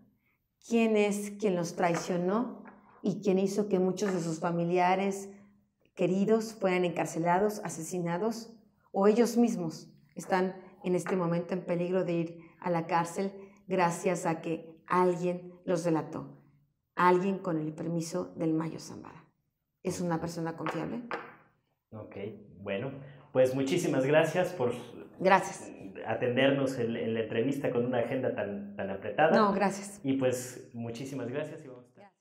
Speaker 2: quién es quien los traicionó y quien hizo que muchos de sus familiares queridos fueran encarcelados, asesinados, o ellos mismos están en este momento en peligro de ir a la cárcel gracias a que alguien los delató. a alguien con el permiso del Mayo Zambada. ¿Es una persona confiable?
Speaker 1: Ok, bueno, pues muchísimas gracias por
Speaker 2: Gracias.
Speaker 1: atendernos en la entrevista con una agenda tan apretada.
Speaker 2: No, gracias.
Speaker 1: Y pues muchísimas gracias. Y vamos